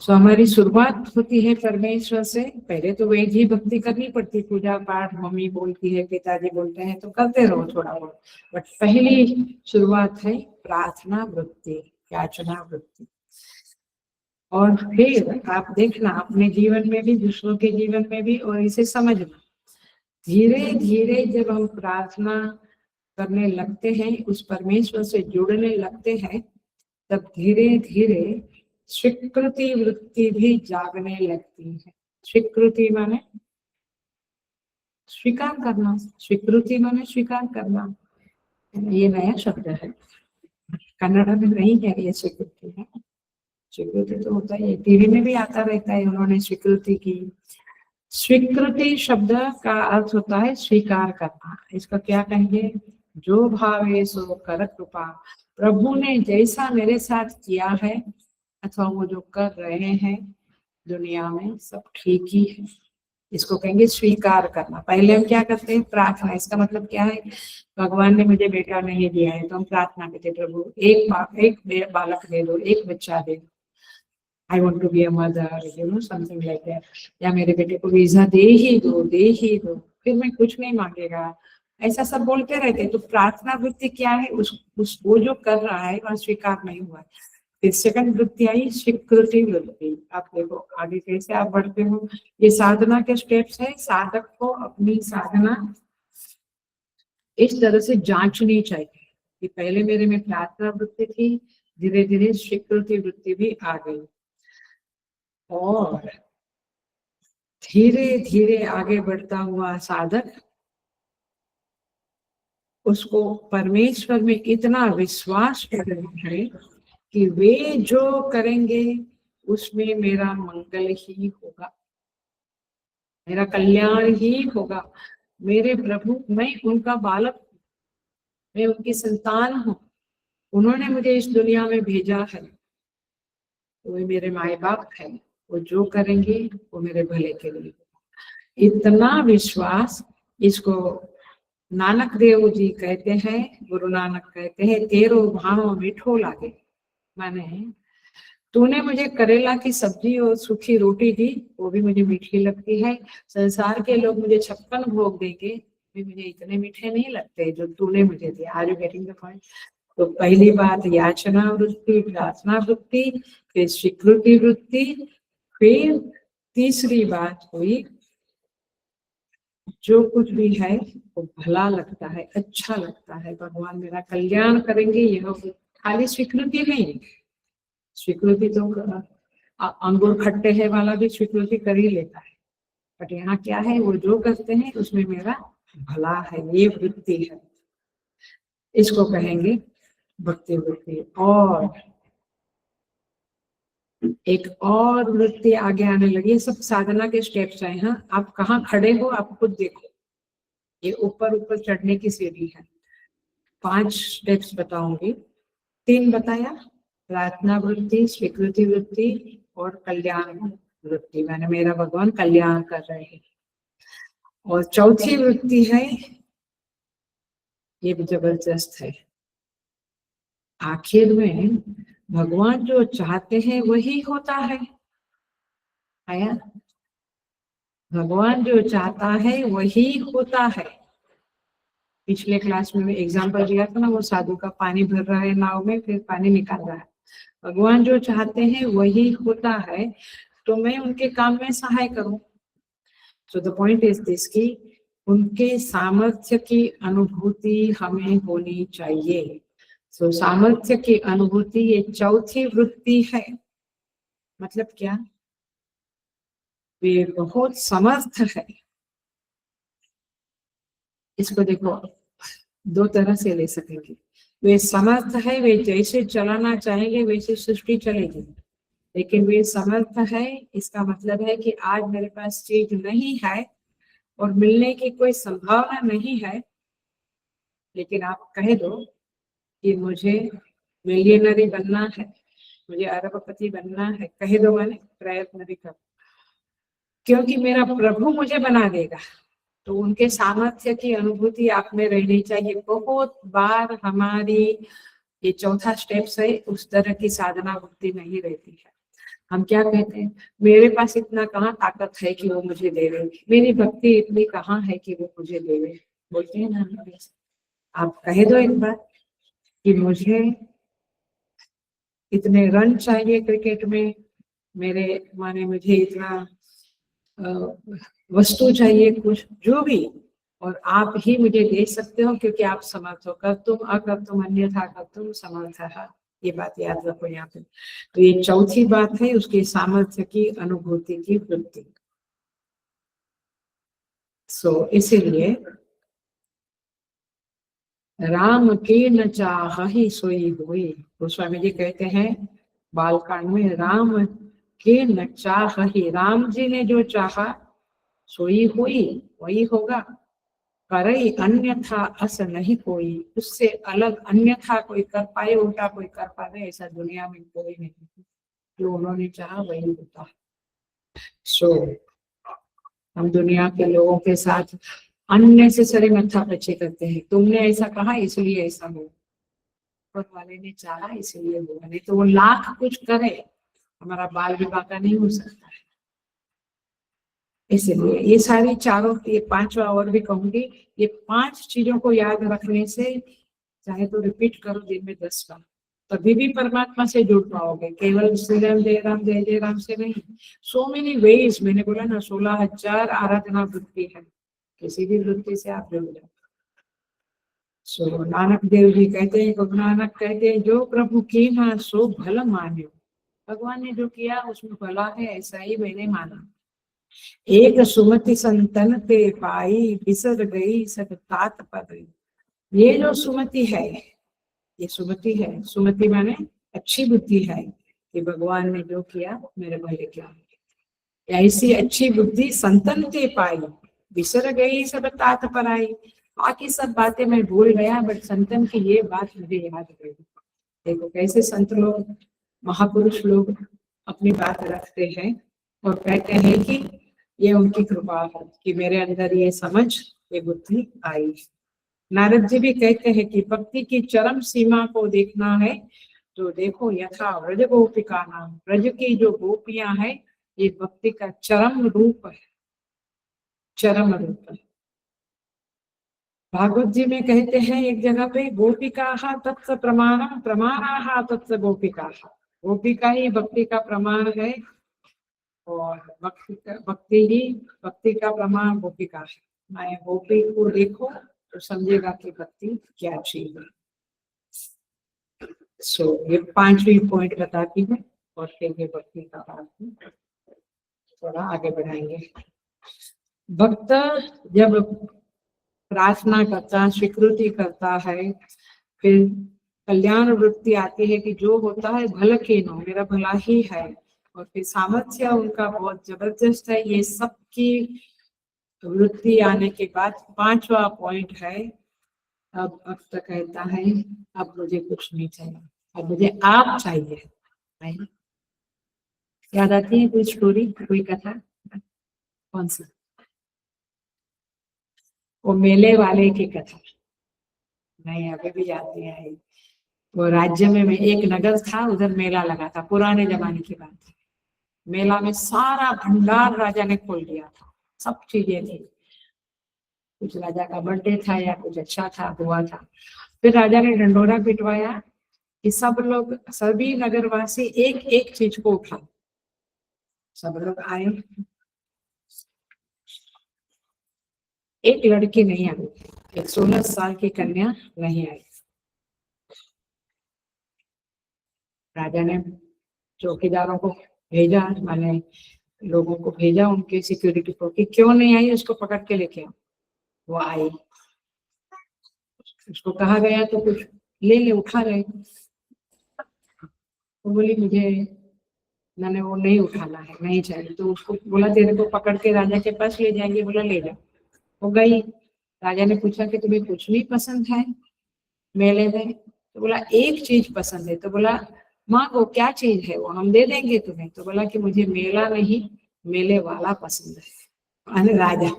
तो हमारी शुरुआत होती है परमेश्वर से। पहले तो वैध ही भक्ति करनी पड़ती, पूजा पाठ मम्मी बोलती है, पिताजी बोलते हैं, तो करते रहो थोड़ा बहुत। बट पहली शुरुआत है प्रार्थना वृत्ति, याचना वृत्ति। और फिर आप देखना अपने जीवन में भी, दूसरों के जीवन में भी, और इसे समझना। धीरे धीरे जब हम प्रार्थना करने लगते हैं, उस परमेश्वर से जुड़ने लगते हैं, तब धीरे धीरे स्वीकृति वृत्ति भी जागने लगती है। स्वीकृति माने स्वीकार करना, स्वीकृति माने स्वीकार करना। ये नया शब्द है, कन्नड़ में नहीं है ये स्वीकृति है। स्वीकृति तो होता है, टीवी में भी आता रहता है, उन्होंने स्वीकृति की। स्वीकृति शब्द का अर्थ होता है स्वीकार करना। इसका क्या कहेंगे, जो भावे सो कर कृपा। प्रभु ने जैसा मेरे साथ किया है अथवा वो जो कर रहे हैं दुनिया में, सब ठीक ही है, इसको कहेंगे स्वीकार करना। पहले हम क्या करते हैं, प्रार्थना। इसका मतलब क्या है, भगवान ने मुझे बेटा नहीं दिया है तो हम प्रार्थना करते, प्रभु एक बालक दे दो, एक बच्चा दे दो, I want to be a mother, you know, something like that. या मेरे बेटे को वीजा दे ही दो, दे ही दो, फिर मैं कुछ नहीं मांगेगा, ऐसा सब बोलते रहते। तो प्रार्थना वृत्ति क्या है, उस वो जो कर रहा है वह स्वीकार नहीं हुआ। फिर सेकंड वृत्ति आई स्वीकृति वृत्ति। आप देखो आगे कैसे आप बढ़ते हो, ये साधना के स्टेप्स है। साधक को अपनी साधना इस तरह से जांचनी चाहिए कि पहले मेरे में प्रार्थना वृत्ति थी, धीरे धीरे स्वीकृति वृत्ति भी आ गई, और धीरे धीरे आगे बढ़ता हुआ साधक उसको परमेश्वर में इतना विश्वास है कि वे जो करेंगे उसमें मेरा मंगल ही होगा, मेरा कल्याण ही होगा। मेरे प्रभु, मैं उनका बालक हूँ, मैं उनकी संतान हूँ, उन्होंने मुझे इस दुनिया में भेजा है, वो मेरे माए बाप है, वो जो करेंगे वो मेरे भले के लिए। इतना विश्वास, इसको नानक देव जी कहते हैं, गुरु नानक कहते हैं, तेरो भाव मीठो लागे। माने तूने मुझे करेला की सब्जी और सूखी रोटी दी, वो भी मुझे मीठी लगती है। संसार के लोग मुझे 56 भोग देंगे, भी मुझे इतने मीठे नहीं लगते जो तूने मुझे दिया। Are you getting the point? तो पहली बात याचना वृत्ति, प्रार्थना वृत्ति, फिर स्वीकृति वृत्ति, फिर तीसरी बात हुई जो कुछ भी है वो भला लगता है, अच्छा लगता है, भगवान मेरा कल्याण करेंगे। यह खाली स्वीकृति नहीं, स्वीकृति तो अंगूर खट्टे है वाला भी स्वीकृति कर ही लेता है, बट यहाँ क्या है, वो जो करते हैं उसमें मेरा भला है, ये वृत्ति है, इसको कहेंगे भक्ति वृत्ति। और एक और वृत्ति आगे आने लगी। ये सब साधना के स्टेप्स हैं। हाँ, आप कहाँ खड़े हो आप खुद देखो, ये ऊपर ऊपर चढ़ने की सीढ़ी है। 5 स्टेप्स बताऊंगी, 3 बताया, प्रार्थना वृत्ति, स्वीकृति वृत्ति और कल्याण वृत्ति। मैंने मेरा भगवान कल्याण कर रहे हैं। और चौथी वृत्ति है, ये भी जबरदस्त है। आखिर में भगवान जो चाहते हैं वही होता है। आया, भगवान जो चाहता है वही होता है। पिछले क्लास में एग्जाम्पल दिया था ना, वो साधु का पानी भर रहा है नाव में, फिर पानी निकाल रहा है। भगवान जो चाहते हैं वही होता है, तो मैं उनके काम में सहाय करूं। So the point is this कि उनके सामर्थ्य की अनुभूति हमें होनी चाहिए। सो सामर्थ्य की अनुभूति ये चौथी वृत्ति है। मतलब क्या, वे बहुत समर्थ है। इसको देखो, 2 तरह से ले सकेंगे। वे समर्थ है, वे जैसे चलाना चाहेंगे वैसे सृष्टि चलेगी, लेकिन वे समर्थ है इसका मतलब है कि आज मेरे पास चीज नहीं है और मिलने की कोई संभावना नहीं है, लेकिन आप कह दो कि मुझे मिलियनरी बनना है, मुझे अरबपति बनना है, कह दो, मैंने प्रयत्न भी करो, क्योंकि मेरा प्रभु मुझे बना देगा। तो उनके सामर्थ्य की अनुभूति आप में रहनी चाहिए। बहुत बार हमारी ये चौथा स्टेप्स है, उस तरह की साधना भक्ति नहीं रहती है। हम क्या कहते हैं, मेरे पास इतना कहाँ ताकत है कि वो मुझे दे रहे, मेरी भक्ति इतनी कहाँ है कि वो मुझे दे रहे, बोलते हैं ना। आप कह दो एक बार कि मुझे इतने रन चाहिए क्रिकेट में, मेरे माने मुझे इतना वस्तु चाहिए, कुछ जो भी, और आप ही मुझे दे सकते हो क्योंकि आप समर्थ हो। कर तुम अकर तुम अन्यथा कर तुम समर्थ है, ये बात याद रखो यहाँ पे। तो ये चौथी बात है, उसके सामर्थ्य की अनुभूति की वृत्ति। सो इसीलिए राम के न चाह ही सोई हुई, गोस्वामी जी कहते हैं बालकांड में, राम के न चाह ही, राम जी ने जो चाहा सोई हुई वही होगा। करई अन्यथा अस नहीं कोई, उससे अलग अन्यथा कोई कर पाए, उल्टा कोई कर पाए, ऐसा दुनिया में कोई नहीं। जो उन्होंने चाहा वही होता। सो हम दुनिया के लोगों के साथ अननेसेसरी माथापच्ची करते हैं। तुमने ऐसा कहा इसलिए ऐसा हो, ऊपर वाले ने चाहा इसलिए हुआ, नहीं तो वो लाख कुछ करे, हमारा बाल विवाह का नहीं हो सकता है। इसलिए ये सारी चारों, ये 5वां और भी कहूंगी, ये 5 चीजों को याद रखने से, चाहे तो रिपीट करो दिन में 10 बार, तभी भी परमात्मा से जुड़ पाओगे। केवल श्री राम जय जय राम से नहीं, सो मेनी वेज, मैंने बोला ना 16,000 आराधना वृत्ति है, किसी भी वृत्ति से आप जुड़ जाओ। सो नानक देव जी कहते हैं, गुरु नानक कहते हैं, जो प्रभु की ना सो भला मान्यो, भगवान ने जो किया उसमें भला है, ऐसा ही मैंने माना। एक सुमति संतन पे पाई, बिसर गई सब तात पर। ये जो सुमति है, ये सुमति है, सुमति माने अच्छी बुद्धि है कि भगवान ने जो किया मेरे भले किया। ऐसी अच्छी बुद्धि संतन के पाई, बिसर गई सब तात पर आई। बाकी सब बातें मैं भूल गया, बट संतन की ये बात मुझे याद रही। देखो कैसे संत लोग, महापुरुष लोग अपनी बात रखते हैं और कहते हैं कि ये उनकी कृपा है कि मेरे अंदर ये समझ, ये बुद्धि आई। नारद जी भी कहते हैं कि भक्ति की चरम सीमा को देखना है तो देखो यथा व्रज गोपिका नाम, व्रज की जो गोपियां हैं ये भक्ति का चरम रूप है, चरम रूप है। भागवत जी में कहते हैं एक जगह पे, गोपिका तत्स प्रमाणम प्रमाणा तत्स गोपिका। गोपिका ही भक्ति का प्रमाण है और भक्ति का प्रमाण गोपिका है। मैं गोपी को देखो तो समझेगा कि भक्ति क्या चीज है। ये 5वीं पॉइंट बताती है और फिर ये भक्ति का बात थोड़ा आगे बढ़ाएंगे। भक्त जब प्रार्थना करता, स्वीकृति करता है, फिर कल्याण वृत्ति आती है कि जो होता है भल के नो, मेरा भला ही है, और फिर सामर्थ्य उनका बहुत जबरदस्त है। ये सब की वृत्ति आने के बाद 5वां पॉइंट है, अब भक्त कहता है अब मुझे कुछ नहीं चाहिए, अब मुझे आप चाहिए। याद आती है कोई स्टोरी, कोई कथा? कौन सी? वो मेले वाले की कथा। नहीं, अभी भी याद नहीं आई। वो राज्य में एक नगर था, उधर मेला लगा था, पुराने जमाने की बात है। मेला में सारा भंडार राजा ने खोल दिया था, सब चीजें थी। कुछ राजा का बर्थडे था या कुछ अच्छा था हुआ था। फिर राजा ने ढंडोरा पिटवाया कि सब लोग, सभी नगरवासी एक एक चीज को उठा। सब लोग आए, एक लड़की नहीं आई, एक 16 साल की कन्या नहीं आई। राजा ने चौकीदारों को भेजा, माने लोगों को भेजा उनके सिक्योरिटी को कि क्यों नहीं आई, उसको पकड़ के लेके आओ। वो आई, उसको कहा गया तो कुछ ले उठा ले। वो बोली मुझे मैंने वो नहीं उठाना है, नहीं चाहिए। तो उसको बोला तेरे को पकड़ के राजा के पास ले जाएंगे। बोला ले जाओ। वो गई, राजा ने पूछा कि तुम्हें कुछ नहीं पसंद है मेले में? तो बोला एक चीज पसंद है। तो बोला माँ वो क्या चीज है, वो हम दे देंगे तुम्हें। तो बोला कि मुझे मेला नहीं, मेले वाला पसंद है। अरे राजा,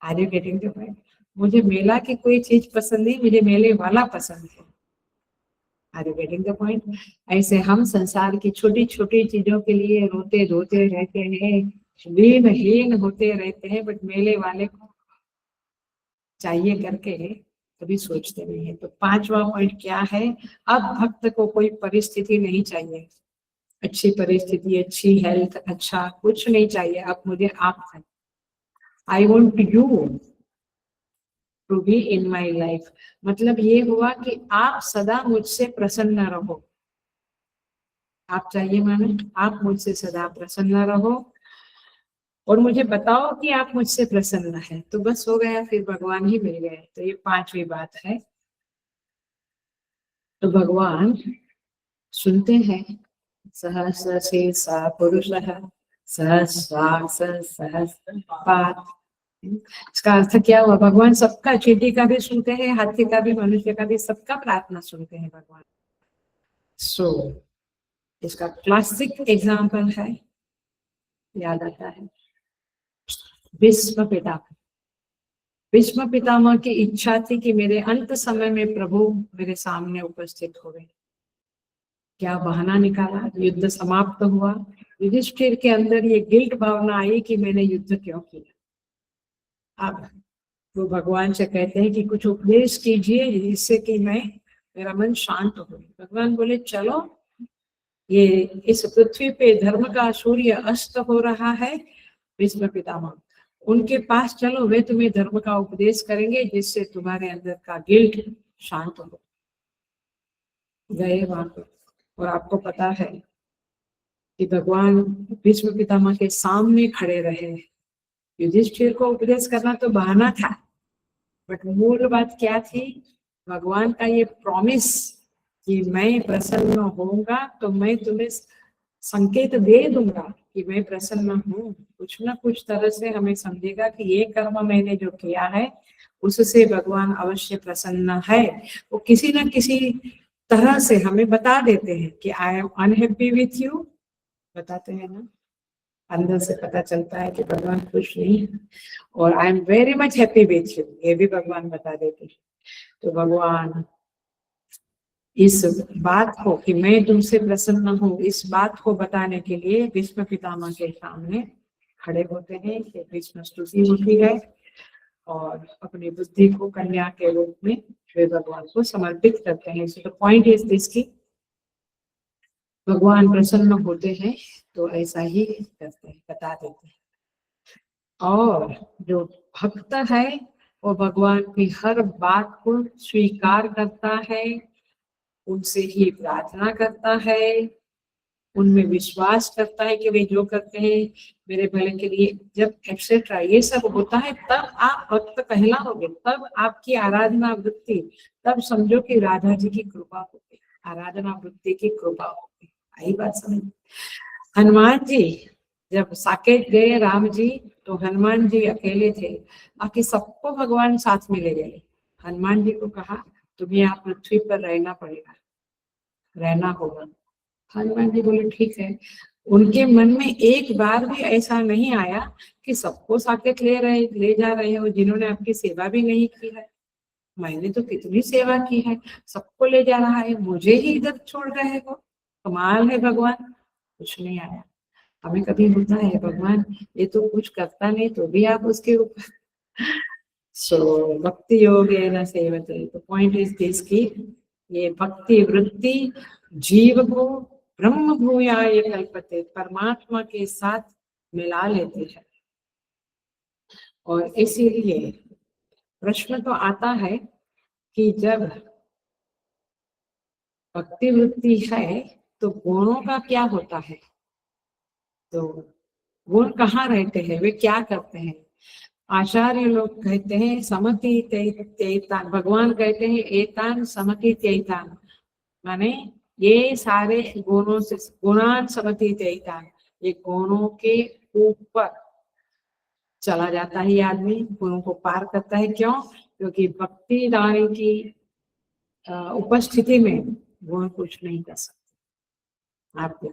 are you getting the point? मुझे मेला की कोई चीज पसंद नहीं, मुझे मेले वाला पसंद है। Are you getting the point? ऐसे हम संसार की छोटी छोटी चीजों के लिए रोते धोते रहते हैं, दीनहीन होते रहते हैं, बट मेले वाले को चाहिए करके कभी सोचते नहीं है। तो 5वां पॉइंट क्या है? अब भक्त को कोई परिस्थिति नहीं चाहिए, अच्छी परिस्थिति, अच्छी हेल्थ, अच्छा कुछ नहीं चाहिए। अब मुझे आप चाहिए। I want you to be in my life. मतलब ये हुआ कि आप सदा मुझसे प्रसन्न रहो। आप चाहिए माने आप मुझसे सदा प्रसन्न रहो और मुझे बताओ कि आप मुझसे प्रसन्न है, तो बस हो गया, फिर भगवान ही मिल गए। तो ये 5वीं बात है। तो भगवान सुनते हैं, सहस्र शीर्षा पुरुष सहस्राक्ष सहस्रपाद। इसका अर्थ क्या हुआ? भगवान सबका, चींटी का भी सुनते हैं, हाथी का भी, मनुष्य का भी, सबका प्रार्थना सुनते हैं भगवान। इसका क्लासिक एग्जाम्पल है, याद आता है भीष्म पितामह। भीष्म पितामह की इच्छा थी कि मेरे अंत समय में प्रभु मेरे सामने उपस्थित हो गए। क्या बहाना निकाला, युद्ध समाप्त हुआ। युधिष्ठिर के अंदर ये गिल्ट भावना आई कि मैंने युद्ध क्यों किया। अब वो भगवान से कहते हैं कि कुछ उपदेश कीजिए जिससे कि मेरा मन शांत हो। भगवान बोले चलो, ये इस पृथ्वी पे धर्म का सूर्य अस्त हो रहा है, भीष्म पितामह उनके पास चलो, वे तुम्हें धर्म का उपदेश करेंगे जिससे तुम्हारे अंदर का गिल्ट शांत हो। गए वहां पर, और आपको पता है कि भगवान भीष्म पितामह के सामने खड़े रहे। युधिष्ठिर को उपदेश करना तो बहाना था, बट मूल बात क्या थी भगवान का ये प्रॉमिस कि मैं प्रसन्न होऊंगा तो मैं तुम्हें संकेत दे दूंगा कि मैं प्रसन्न हूँ। कुछ ना कुछ तरह से हमें समझेगा कि ये कर्म मैंने जो किया है उससे भगवान अवश्य प्रसन्न है। वो किसी न किसी तरह से हमें बता देते हैं कि I am unhappy with you, बताते हैं ना, अंदर से पता चलता है कि भगवान खुश नहीं है। और I am very much happy with you, ये भी भगवान बता देते हैं। तो भगवान इस बात को कि मैं तुमसे प्रसन्न हूँ, इस बात को बताने के लिए भीष्म पितामह के सामने खड़े होते हैं कि भीष्म स्तुति होती है और अपनी बुद्धि को कन्या के रूप में वे भगवान को समर्पित करते हैं। So the point is this की भगवान प्रसन्न होते हैं तो ऐसा ही करते हैं, बता देते हैं। और जो भक्त है वो भगवान की हर बात को स्वीकार करता है, उनसे ही प्रार्थना करता है, उनमें विश्वास करता है कि वे जो करते हैं मेरे भले के लिए। जब एक्सेट्रा ये सब होता है तब आप भक्त कहलाओगे, तब आपकी आराधना वृत्ति, तब समझो कि राधा जी की कृपा होगी, आराधना वृत्ति की कृपा होगी। आई बात समझ। हनुमान जी जब साकेत गए राम जी, तो हनुमान जी अकेले थे, बाकी सबको भगवान साथ में ले गए। हनुमान जी को कहा तुम्हें यहाँ पृथ्वी पर रहना पड़ेगा, रहना होगा। हनुमान जी बोले ठीक है। उनके मन में एक बार भी ऐसा नहीं आया कि सबको साकेत ले जा रहे हो जिन्होंने आपकी सेवा भी नहीं की है। मैंने तो कितनी सेवा की है, सबको ले जा रहा है, मुझे ही इधर छोड़ रहे हो, कमाल है भगवान। कुछ नहीं आया। हमें कभी होता है भगवान ये तो कुछ करता नहीं तो भी आप उसके ऊपर। सो भक्ति योगेन सेवते, तो पॉइंट इज दिस की ये भक्ति वृत्ति जीव को ब्रह्म भूयाय कल्पते, परमात्मा के साथ मिला लेते हैं। और इसीलिए प्रश्न तो आता है कि जब भक्ति वृत्ति है तो गुणों का क्या होता है, तो गुण कहाँ रहते हैं, वे क्या करते हैं। आचार्य लोग कहते हैं समति तेतान, भगवान कहते हैं एतान समति तेतान, माने ये सारे गुणों से, गुणान समति तेतान, ये गुणों के ऊपर चला जाता है आदमी, गुणों को पार करता है। क्यों? क्योंकि भक्ति दानी की उपस्थिति में गुण कुछ नहीं कर सकते। आपको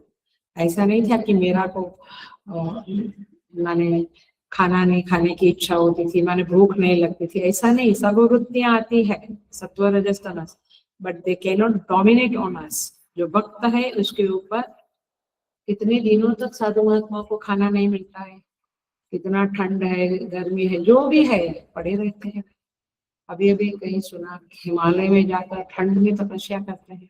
ऐसा नहीं था कि मेरा को माने खाना नहीं खाने की इच्छा होती थी, माने भूख नहीं लगती थी, ऐसा नहीं। सब वृत्तियां आती है सत्व रजस तमस, but they can not dominate on us. जो भक्त है उसके ऊपर कितने दिनों तक साधु महात्मा को खाना नहीं मिलता है, कितना ठंड है गर्मी है जो भी है पड़े रहते हैं। अभी अभी कहीं सुना हिमालय में जाकर ठंड में तपस्या करते हैं।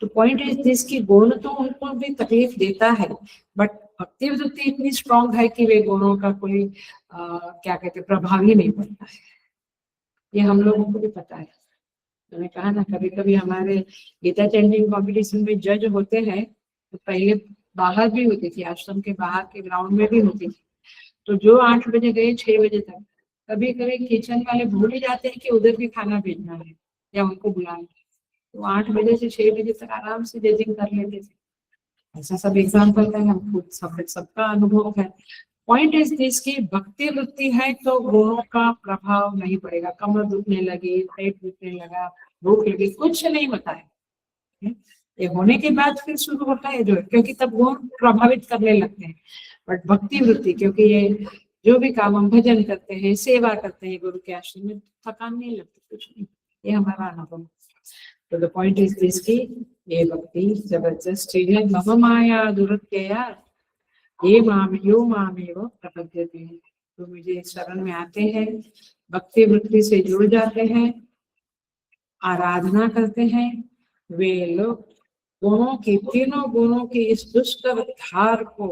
तो पॉइंट इज दिस की गुण तो उनको भी तकलीफ देता है, बट भक्ति वृत्ति इतनी स्ट्रांग है कि वे गुणों का कोई क्या कहते हैं प्रभाव ही नहीं पड़ता है। ये हम लोगों को भी पता है। मैंने कहा ना कभी कभी हमारे गीता चैंटिंग कॉम्पिटिशन में जज होते हैं, तो पहले बाहर भी होती थी, आश्रम के बाहर के ग्राउंड में भी होती थी। तो जो 8 बजे गए 6 बजे तक, कभी कभी किचन वाले भूल ही जाते हैं कि उधर भी खाना भेजना है या उनको बुलाना है, तो 8 बजे से 6 बजे तक आराम से जजिंग कर लेते थे। ऐसा सब एग्जाम्पल है, हम खुद सबका अनुभव है। पॉइंट इज दिस की भक्ति वृत्ति है तो गुणों का प्रभाव नहीं पड़ेगा। कमर दुखने लगी, पेट दुखने लगा, भूख लगी, कुछ नहीं होता है। ये होने के बाद फिर शुरू होता है जो, क्योंकि तब गुण प्रभावित करने लगते हैं। बट भक्ति वृत्ति, क्योंकि ये जो भी काम हम भजन करते हैं, सेवा करते हैं गुरु के आश्रम में, थकान नहीं लगती, कुछ नहीं। ये हमारा अनुभव। तो द पॉइंट इज दिस की ये भक्ति जबरदस्त है। मम माया दुरत्यया ये माम यो मामेव प्रपद्यते, तो मुझे शरण में आते हैं, भक्ति वृत्ति से जुड़ जाते हैं, आराधना करते हैं, वे लोग गुणों की, तीनों गुणों की इस दुष्कर धार को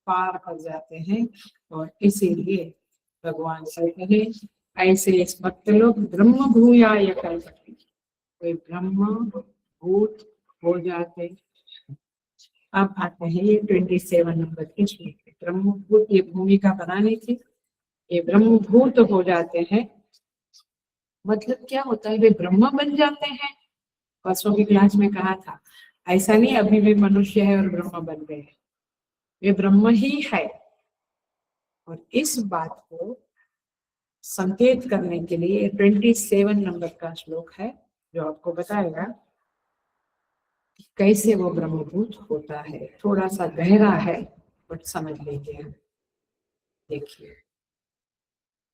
पार कर जाते हैं। और इसीलिए भगवान से कहे ऐसे इस भक्त लोग ब्रह्म भूयाय कल्पते, वे ब्रह्म भूत हो जाते। अब आते हैं ये 27 नंबर की श्लोक। ब्रह्मभूत ये भूमिका बनानी थी, ये ब्रह्मभूत हो जाते हैं। मतलब क्या होता है, वे ब्रह्म बन जाते हैं। परसों की क्लास में कहा था ऐसा नहीं अभी भी मनुष्य है और ब्रह्म बन गए, वे ब्रह्म ही है। और इस बात को संकेत करने के लिए 27 नंबर का श्लोक है जो आपको बताएगा कि कैसे वो ब्रह्मभूत होता है। थोड़ा सा गहरा है बट समझ लीजिए। देखिए,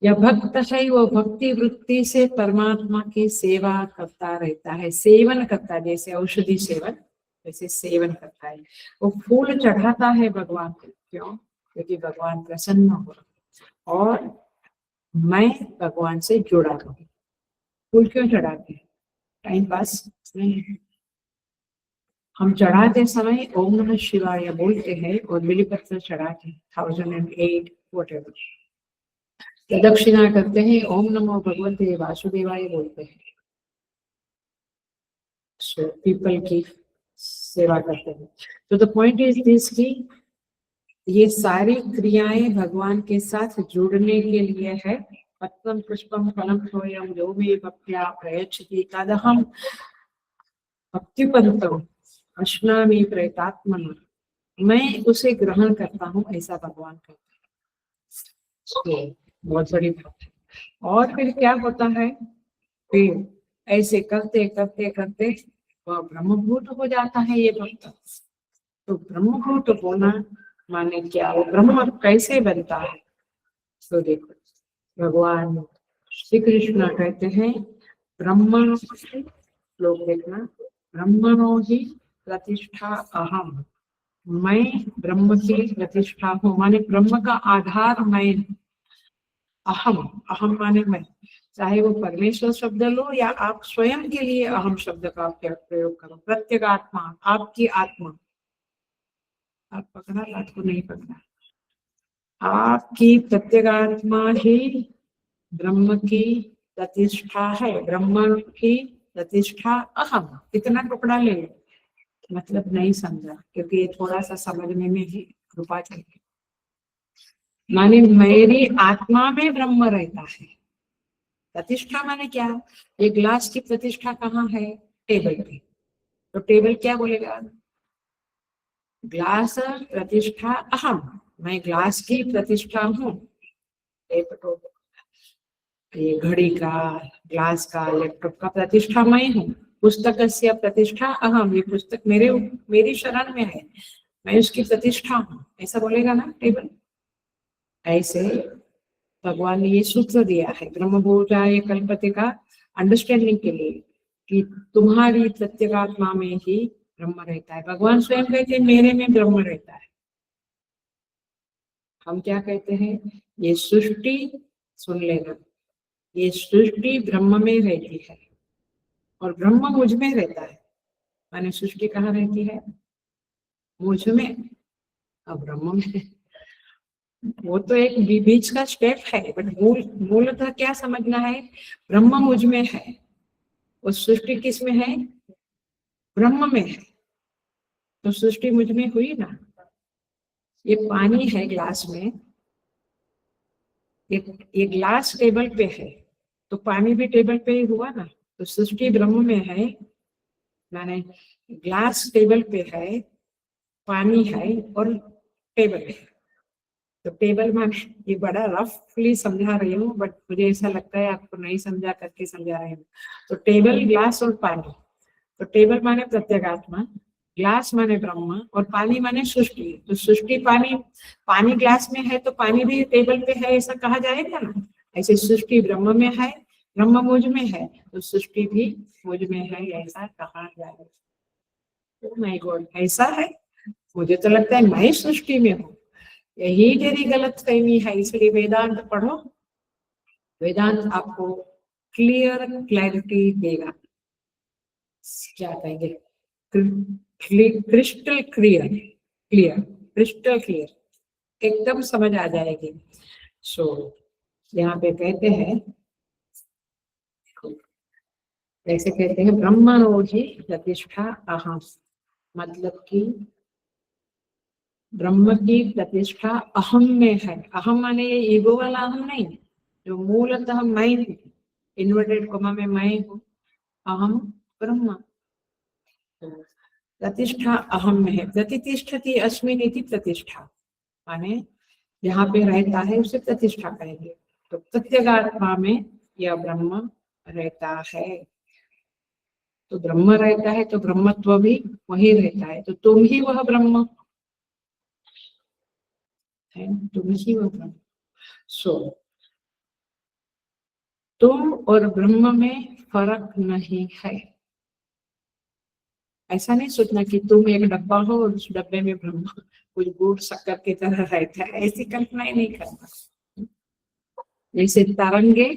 यह भक्त है वो भक्ति वृत्ति से परमात्मा की सेवा करता रहता है। सेवन करता है, जैसे औषधि सेवन वैसे सेवन करता है। वो फूल चढ़ाता है भगवान को, क्यों? क्योंकि भगवान प्रसन्न हो और मैं भगवान से जुड़ा हूँ। फूल क्यों चढ़ाते हैं? टाइम पास नहीं। हम चढ़ाते समय ओम नमः शिवाय बोलते हैं और बिलीपत्र चढ़ाते 1008 whatever। प्रदक्षिणा करते हैं ओम नमो भगवते वासुदेवाय बोलते हैं। सो पीपल की सेवा करते हैं। तो द पॉइंट इज दिस कि ये सारी क्रियाएं भगवान के साथ जुड़ने के लिए है। पत्रम पुष्पम फलम तोयम जो मे भक्त्या प्रयच्छति तदहं भक्तिपंतम अश्नामि प्रयतात्मना। मैं उसे ग्रहण करता हूँ, ऐसा भगवान कहते हैं। तो बहुत बड़ी बात है। और फिर क्या होता है, फिर ऐसे करते करते करते वह ब्रह्मभूत हो जाता है ये भक्त। तो ब्रह्मभूत होना माने क्या? वो ब्रह्म कैसे बनता है? तो देखो, भगवान श्री कृष्ण कहते हैं ब्रह्मणो ही, लोग देखना, ब्रह्मणो ही प्रतिष्ठा अहम। मैं ब्रह्म की प्रतिष्ठा हूँ, माने ब्रह्म का आधार मैं। अहम, अहम माने मैं। चाहे वो परमेश्वर शब्द लो या आप स्वयं के लिए अहम शब्द का प्रयोग करो। प्रत्यगात्मा, आपकी आत्मा। आप पकड़ा, बात को नहीं पकड़ा। आपकी प्रत्यगात्मा ही ब्रह्म की प्रतिष्ठा है। ब्रह्म की प्रतिष्ठा अहम। कितना टुकड़ा ले लो, मतलब नहीं समझा, क्योंकि ये थोड़ा सा समझने में ही कृपा चाहिए। माने मेरी आत्मा में ब्रह्म रहता है। प्रतिष्ठा माने क्या? ये ग्लास की प्रतिष्ठा कहाँ है? टेबल पे। तो टेबल क्या बोलेगा? ग्लास प्रतिष्ठा अहम, मैं ग्लास की प्रतिष्ठा हूँ। ये घड़ी का, ग्लास का, लैपटॉप का प्रतिष्ठा मैं हूँ। पुस्तक से प्रतिष्ठा अहम, ये पुस्तक मेरी शरण में है, मैं उसकी प्रतिष्ठा हूँ, ऐसा बोलेगा ना टेबल। ऐसे भगवान ने ये सूत्र दिया है ब्रह्मभूताय कल्पते का अंडरस्टैंडिंग के लिए कि तुम्हारी प्रत्यगात्मा में ही ब्रह्म रहता है। भगवान स्वयं कहते हैं मेरे में ब्रह्म रहता है। हम क्या कहते हैं? ये सृष्टि, सुन लेना, ये सृष्टि ब्रह्म में रहती है और ब्रह्म मुझ में रहता है। माने सृष्टि कहाँ रहती है? मुझ में, अब ब्रह्म में। वो तो एक बीच का स्टेप है, बट मूलतः क्या समझना है? ब्रह्म मुझ में है और सृष्टि किस में है? ब्रह्म में है। तो सृष्टि मुझ में हुई ना। ये पानी है ग्लास में, ये ग्लास टेबल पे है, तो पानी भी टेबल पे ही हुआ ना। तो सृष्टि ब्रह्म में है, माने ग्लास टेबल पे है, पानी है और टेबल है। तो टेबल में, ये बड़ा रफली समझा रही हूँ बट मुझे ऐसा लगता है आपको नहीं समझा करके समझा रही हूँ। तो टेबल, ग्लास और पानी। तो टेबल माने प्रत्यगात्मा, ग्लास माने ब्रह्म और पानी माने सृष्टि। तो सृष्टि पानी, पानी ग्लास में है तो पानी भी टेबल पे है, ऐसा कहा जाएगा ना। ऐसे सृष्टि ब्रह्म में है, ब्रह्म मुझ में है, तो सृष्टि भी मुझ में है, ऐसा कहा जाएगा। तो माय गॉड, ऐसा है? मुझे तो लगता है मैं सृष्टि में हूँ। यही तेरी गलतफहमी है, इसलिए वेदांत पढ़ो। वेदांत आपको क्लियर क्लैरिटी देगा। क्या कहेंगे? Crystal clear, clear, crystal clear, एकदम समझ आ जाएगी। सो यहाँ पे कहते हैं, कैसे कहते हैं? ब्रह्मणोहि प्रतिष्ठा अहम, मतलब कि ब्रह्म की प्रतिष्ठा अहम में है। अहम माने ये ईगो वाला अहम नहीं, जो मूलतः मैं हूँ, इन्वर्टेड कोमा में मैं हूँ, अहम ब्रह्म। प्रतिष्ठा अहम में है, प्रतिष्ठति अस्मिन् इति प्रतिष्ठा, माने यहाँ पे रहता है उसे प्रतिष्ठा कहेंगे। तो प्रत्यगात्मा में यह ब्रह्म रहता है, तो ब्रह्म रहता है तो ब्रह्मत्व भी वही रहता है, तो तुम ही वह ब्रह्म है, तुम ही वह ब्रह्म। सो तुम और ब्रह्म में फर्क नहीं है। ऐसा नहीं सोचना कि तुम एक डब्बा हो और उस डब्बे में ब्रह्म कुछ गुड़ शक्कर की तरह रहता है, ऐसी कल्पना ही नहीं करना। जैसे तरंगे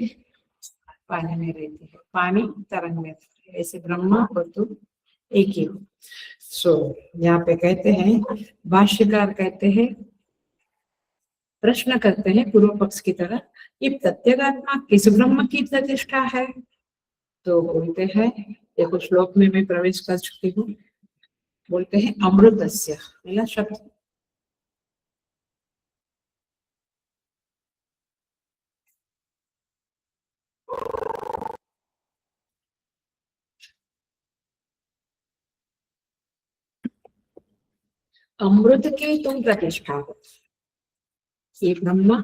पानी में रहती है, पानी तरंग में रहती है, ऐसे ब्रह्म और तुम एक ही हो। सो यहाँ पे कहते हैं, भाष्यकार कहते हैं, प्रश्न करते हैं पूर्व पक्ष की तरह, ये प्रत्यगात्मा किस ब्रह्म की प्रतिष्ठा है? तो बोलते हैं, देखो श्लोक में मैं प्रवेश कर चुकी हूँ, बोलते हैं अमृतस्य, पहला शब्द अमृत की तुम प्रतिष्ठा हो। ये ब्रह्म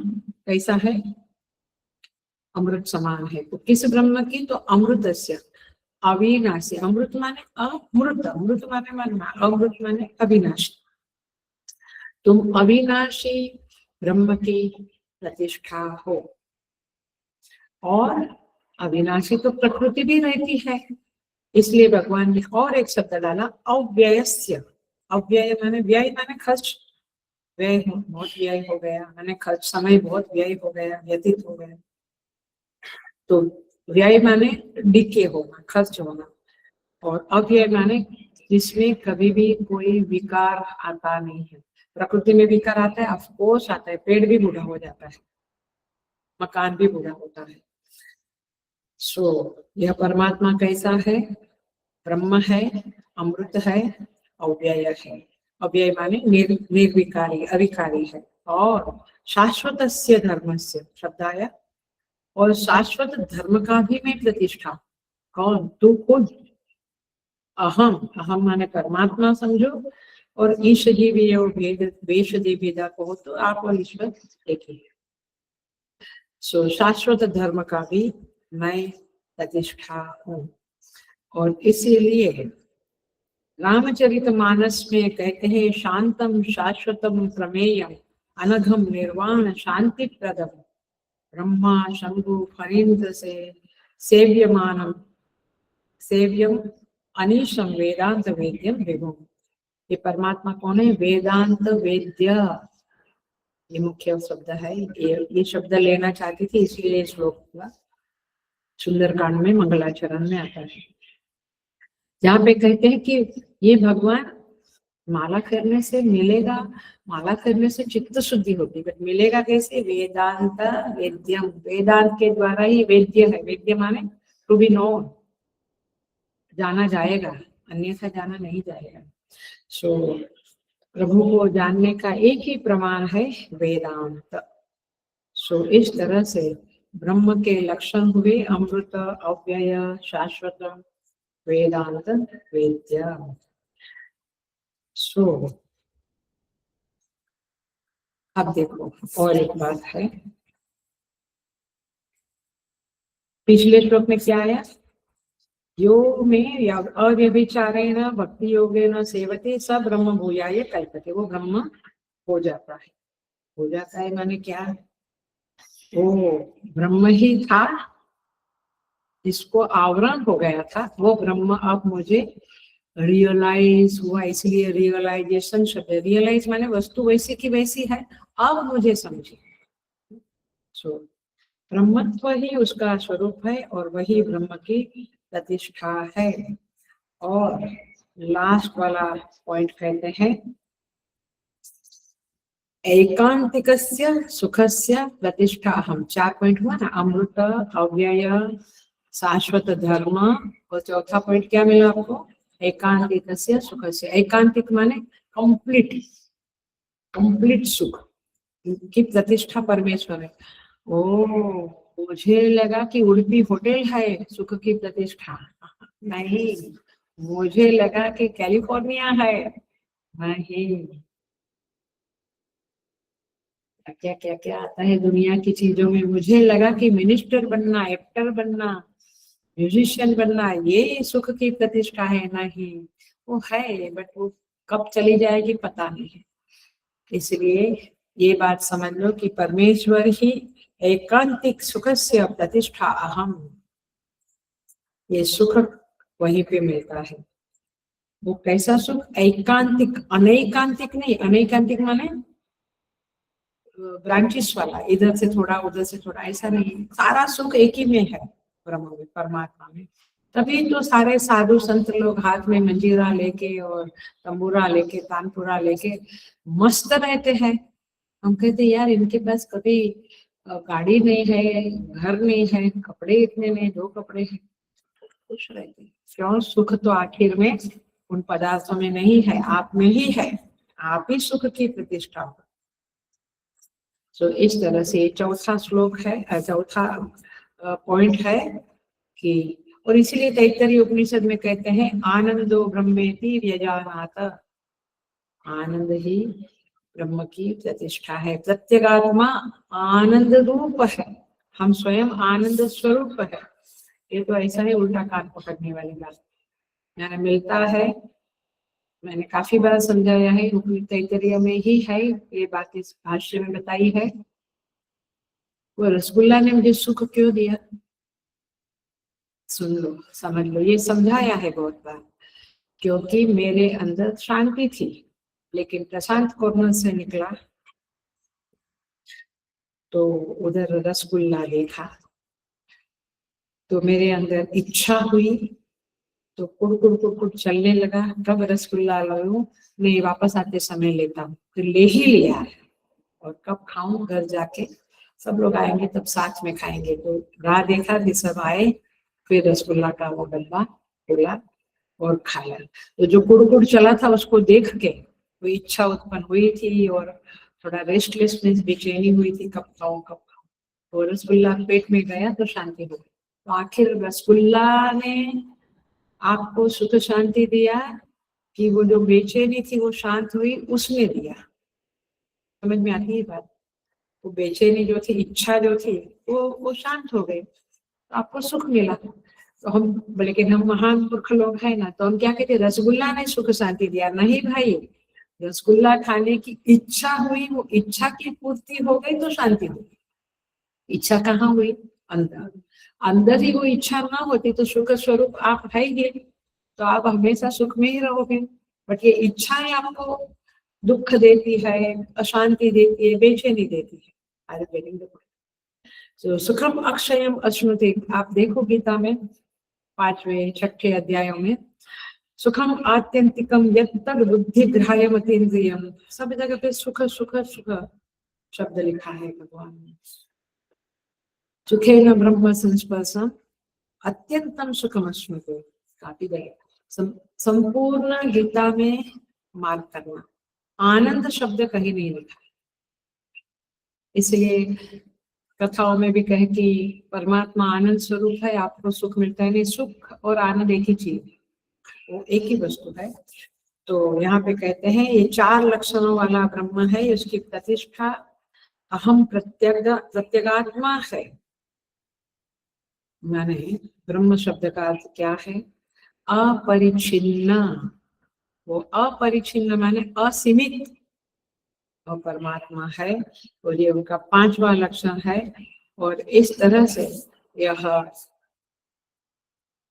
कैसा है? अमृत समान है। तो किस ब्रह्म की? तो अमृतस्य, अविनाशी। अमृत माने अमृत, अमृत माने मरना, अमृत माने अविनाशी। तुम अविनाशी ब्रह्म की प्रतिष्ठा हो। और अविनाशी तो प्रकृति भी रहती है, इसलिए भगवान ने और एक शब्द डाला, अव्ययस्य। अव्यय माने व्यय, माने खर्च, व्यय बहुत व्यय हो गया, माने खर्च, समय बहुत व्यय हो गया, व्यतीत हो गया। तो व्यय माने डिके होना, खर्च होना, और अव्यय माने जिसमें कभी भी कोई विकार आता नहीं है। प्रकृति में विकार आता है, अफकोर्स आता है, पेड़ भी बूढ़ा हो जाता है, मकान भी बूढ़ा होता है। सो यह परमात्मा कैसा है? ब्रह्म है, अमृत है, अव्यय है। अव्यय माने निर्विकारी, अविकारी है। और शाश्वतस्य धर्मस्य शब्द आया, और शाश्वत धर्म का भी मैं प्रतिष्ठा। कौन? तू खुद। अहम, अहम माने परमात्मा समझो, और ईश जीवी और भेद वेश भेदा कहो तो आप और ईश्वर एक ही है। सो शाश्वत धर्म का भी मैं प्रतिष्ठा हूँ। और इसीलिए रामचरितमानस में कहते हैं, शांतम शाश्वतम प्रमेयम अनघम निर्वाण शांति प्रदम ब्रह्मा शंभु फणीन्द्र से सेव्यमानम सेव्यम अनीशम वेदांत वेद्यम विभुम। ये परमात्मा कौन है? वेदांत वेद्य, ये मुख्य शब्द है। ये शब्द लेना चाहती थी, इसलिए श्लोक हुआ सुंदरकांड में मंगलाचरण में आता है, जहाँ पे कहते हैं कि ये भगवान माला करने से मिलेगा, माला करने से चित्त शुद्धि होगी, बट मिलेगा कैसे? वेदांत वेद्यम, वेदांत के द्वारा ही वेद्य है। वेद्य माने टू बी नोन, जाना जाएगा, अन्यथा जाना नहीं जाएगा। सो प्रभु को जानने का एक ही प्रमाण है वेदांत। सो इस तरह से ब्रह्म के लक्षण हुए अमृत, अव्यय, शाश्वत, वेदांत, वेद्य। सो अब देखो और एक बात है, पिछले श्लोक में क्या आया? योग में अव्यभिचारेण भक्ति योगेन सेवते स ब्रह्म भूयाय कल्पते। वो ब्रह्म हो जाता है। हो जाता है माने क्या? वो ब्रह्म ही था, जिसको आवरण हो गया था, वो ब्रह्म अब मुझे रियलाइज हुआ, इसलिए रियलाइजेशन शब्द। रियलाइज माने वस्तु वैसी की वैसी है, अब मुझे समझे। सो ब्रह्मत्व ही उसका स्वरूप है, और वही ब्रह्म की प्रतिष्ठा है। और लास्ट वाला पॉइंट कहते हैं, एकांतिकस्य सुखस्य प्रतिष्ठा हम। 4 पॉइंट हुआ ना, अमृत, अव्यय, शाश्वत धर्म, और चौथा पॉइंट क्या मिला आपको? एकांतिकस्य सुखस्य। एकांतिक माने कंप्लीट, कंप्लीट सुख की प्रतिष्ठा परमेश्वर है। ओ मुझे लगा कि उडुपी होटल है सुख की प्रतिष्ठा, नहीं। मुझे लगा कि कैलिफोर्निया है, नहीं। क्या क्या क्या आता है दुनिया की चीजों में। मुझे लगा कि मिनिस्टर बनना, एक्टर बनना, म्यूजिशियन बनना, ये सुख की प्रतिष्ठा है। नहीं, वो है बट वो कब चली जाएगी पता नहीं है। इसलिए ये बात समझ लो कि परमेश्वर ही एकांतिक सुखस्य प्रतिष्ठा अहम, ये सुख वहीं पे मिलता है। वो कैसा सुख? एकांतिक, अनैकांतिक नहीं। अनैकांतिक माने ब्रांचेस वाला, इधर से थोड़ा उधर से थोड़ा, ऐसा नहीं। सारा सुख एक ही में है, ब्रह्म में, परमात्मा में। तभी तो सारे साधु संत लोग हाथ में मंजीरा लेके और तंबूरा लेके, तानपुरा लेके मस्त रहते हैं। हम कहते यार इनके पास कभी गाड़ी नहीं है, घर नहीं है, कपड़े इतने नहीं, दो कपड़े हैं, खुश रहते हैं। क्यों? सुख तो आखिर में उन पदार्थों में नहीं है, आप में ही है। आप ही सुख की प्रतिष्ठा हो। तो इस तरह से चौथा श्लोक है, चौथा पॉइंट है कि, और इसीलिए तैत्तरीय उपनिषद में कहते हैं आनंदो ब्रह्मेति व्यजानात, आनंद ही ब्रह्म की प्रतिष्ठा है। प्रत्यगात्मा आनंद रूप है, हम स्वयं आनंद स्वरूप है। ये तो ऐसा है उल्टा कान पकड़ने वाली बात। मैंने मिलता है, मैंने काफी बार समझाया है, तैत्तरीय में ही है ये बात, इस भाष्य में बताई है। वो रसगुल्ला ने मुझे सुख क्यों दिया? सुन लो, समझ लो, ये समझाया है बहुत बार। क्योंकि मेरे अंदर शांति थी, लेकिन प्रशांत कॉर्नर से निकला तो उधर रसगुल्ला देखा, तो मेरे अंदर इच्छा हुई, तो कुड़कुड़ कुड़कुड़ चलने लगा। कब रसगुल्ला लाऊं? नहीं, वापस आते समय लेता हूँ, फिर ले ही लिया है। और कब खाऊं? घर जाके सब लोग आएंगे तब साथ में खाएंगे। तो राह देखा कि सब आए, फिर रसगुल्ला का वो डब्बा खोला और खाया। तो जो कुड़कुड़ चला था उसको देख के वो इच्छा उत्पन्न हुई थी और थोड़ा रेस्टलेसनेस, बेचैनी हुई थी, कब खाऊं कब खाऊं। तो रसगुल्ला पेट में गया तो शांति हो गई। तो आखिर रसगुल्ला ने आपको सुख शांति दिया कि वो जो बेचैनी थी वो शांत हुई, उसने दिया? समझ में आती है बात? वो बेचैनी जो थी, इच्छा जो थी, वो शांत हो गई, तो आपको सुख मिला। तो हम, लेकिन हम महान मूर्ख लोग हैं ना, तो हम क्या कहते, रसगुल्ला ने सुख शांति दिया। नहीं भाई, रसगुल्ला खाने की इच्छा हुई, वो इच्छा की पूर्ति हो गई तो शांति हुई। इच्छा कहाँ हुई? अंदर। अंदर ही वो इच्छा ना होती तो सुख स्वरूप आप है ही, तो आप हमेशा सुख में ही रहोगे। बट ये इच्छाएं आपको दुख देती है, अशांति देती है, बेचैनी देती है। I am getting the point. तो सुखम अक्षयम अश्नुते, आप देखो गीता में 5वें 6ठे अध्यायों में, सुखम आत्यंतिकम यत्तद् बुद्धि ग्राह्यम अतीन्द्रियम, सब जगह पे सुख सुख सुख शब्द लिखा है भगवान ने। सुखेन ब्रह्म संस्पर्शम अत्यंतम सुखम अश्नुते, काफी जगह संपूर्ण गीता में मार्क करना, आनंद शब्द कहीं नहीं लिखा। इसलिए कथाओं में भी कहे कि परमात्मा आनंद स्वरूप है, आपको सुख मिलता है। नहीं, सुख और आनंद एक ही चीज है, वो एक ही वस्तु है। तो यहाँ पे कहते हैं ये 4 लक्षणों वाला ब्रह्म है, उसकी प्रतिष्ठा अहम प्रत्यगात्मा है। माने ब्रह्म शब्द का अर्थ क्या है? अपरिच्छिन्न। वो अपरिच्छिन्न माने असीमित और परमात्मा है, और ये उनका 5वां लक्षण है। और इस तरह से यह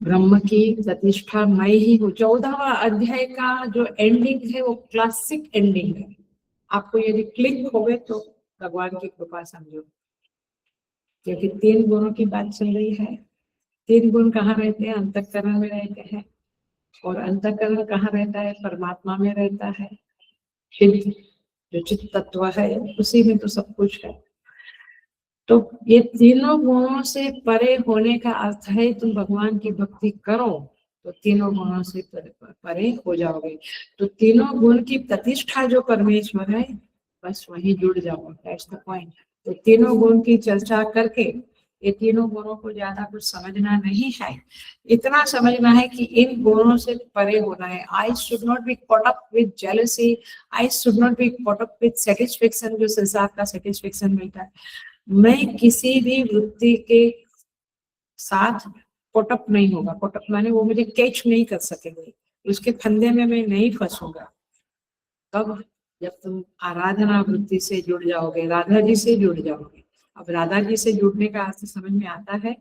ब्रह्म की प्रतिष्ठा मैं ही हूँ। 14वां अध्याय का जो एंडिंग है वो क्लासिक एंडिंग है। आपको यदि क्लिक हो गए तो भगवान की कृपा समझो, क्योंकि 3 गुणों की बात चल रही है। 3 गुण कहाँ रहते हैं? अंतःकरण में रहते हैं। और अंतःकरण कहाँ रहता है? परमात्मा में रहता है। चित्त, जो चित्त तत्व है, उसी में तो सब कुछ है। तो ये तीनों गुणों से परे होने का अर्थ है तुम भगवान की भक्ति करो तो तीनों गुणों से परे हो जाओगे। तो तीनों गुण की प्रतिष्ठा जो परमेश्वर है, बस वही जुड़ जाओ, दैट्स द पॉइंट। तो तीनों गुण की चर्चा करके ये तीनों गुणों को ज्यादा कुछ समझना नहीं है, इतना समझना है कि इन गुणों से परे होना है। I should not be caught up with jealousy, I should not be caught up with satisfaction, जो संसार का सेटिस्फेक्शन मिलता है। मैं किसी भी वृत्ति के साथ कोटअप नहीं होगा। कोटअप माने वो मुझे कैच नहीं कर सकेंगे, उसके फंदे में मैं नहीं फंसूंगा। तब जब तुम आराधना वृत्ति से जुड़ जाओगे, राधा जी से जुड़ जाओगे। अब राधा जी से जुड़ने का अर्थ समझ में आता है,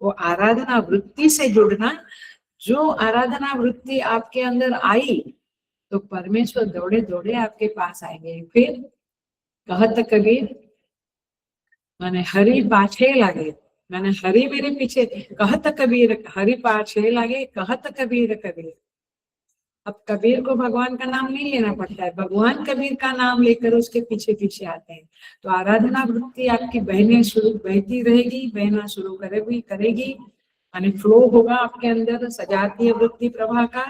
वो आराधना वृत्ति से जुड़ना। जो आराधना वृत्ति आपके अंदर आई तो परमेश्वर दौड़े दौड़े आपके पास आएंगे। फिर कहत कबीर माने हरि पाछे लागे, मैंने हरि मेरे पीछे, कहत कबीर हरि पाछे लागे, कहत कबीर कबीर। अब कबीर को भगवान का नाम नहीं लेना पड़ता है, भगवान कबीर का नाम लेकर उसके पीछे पीछे आते हैं। तो आराधना वृत्ति आपकी बहती रहेगी, बहना शुरू करेगी, यानी फ्लो होगा आपके अंदर सजातीय वृत्ति प्रवाह का।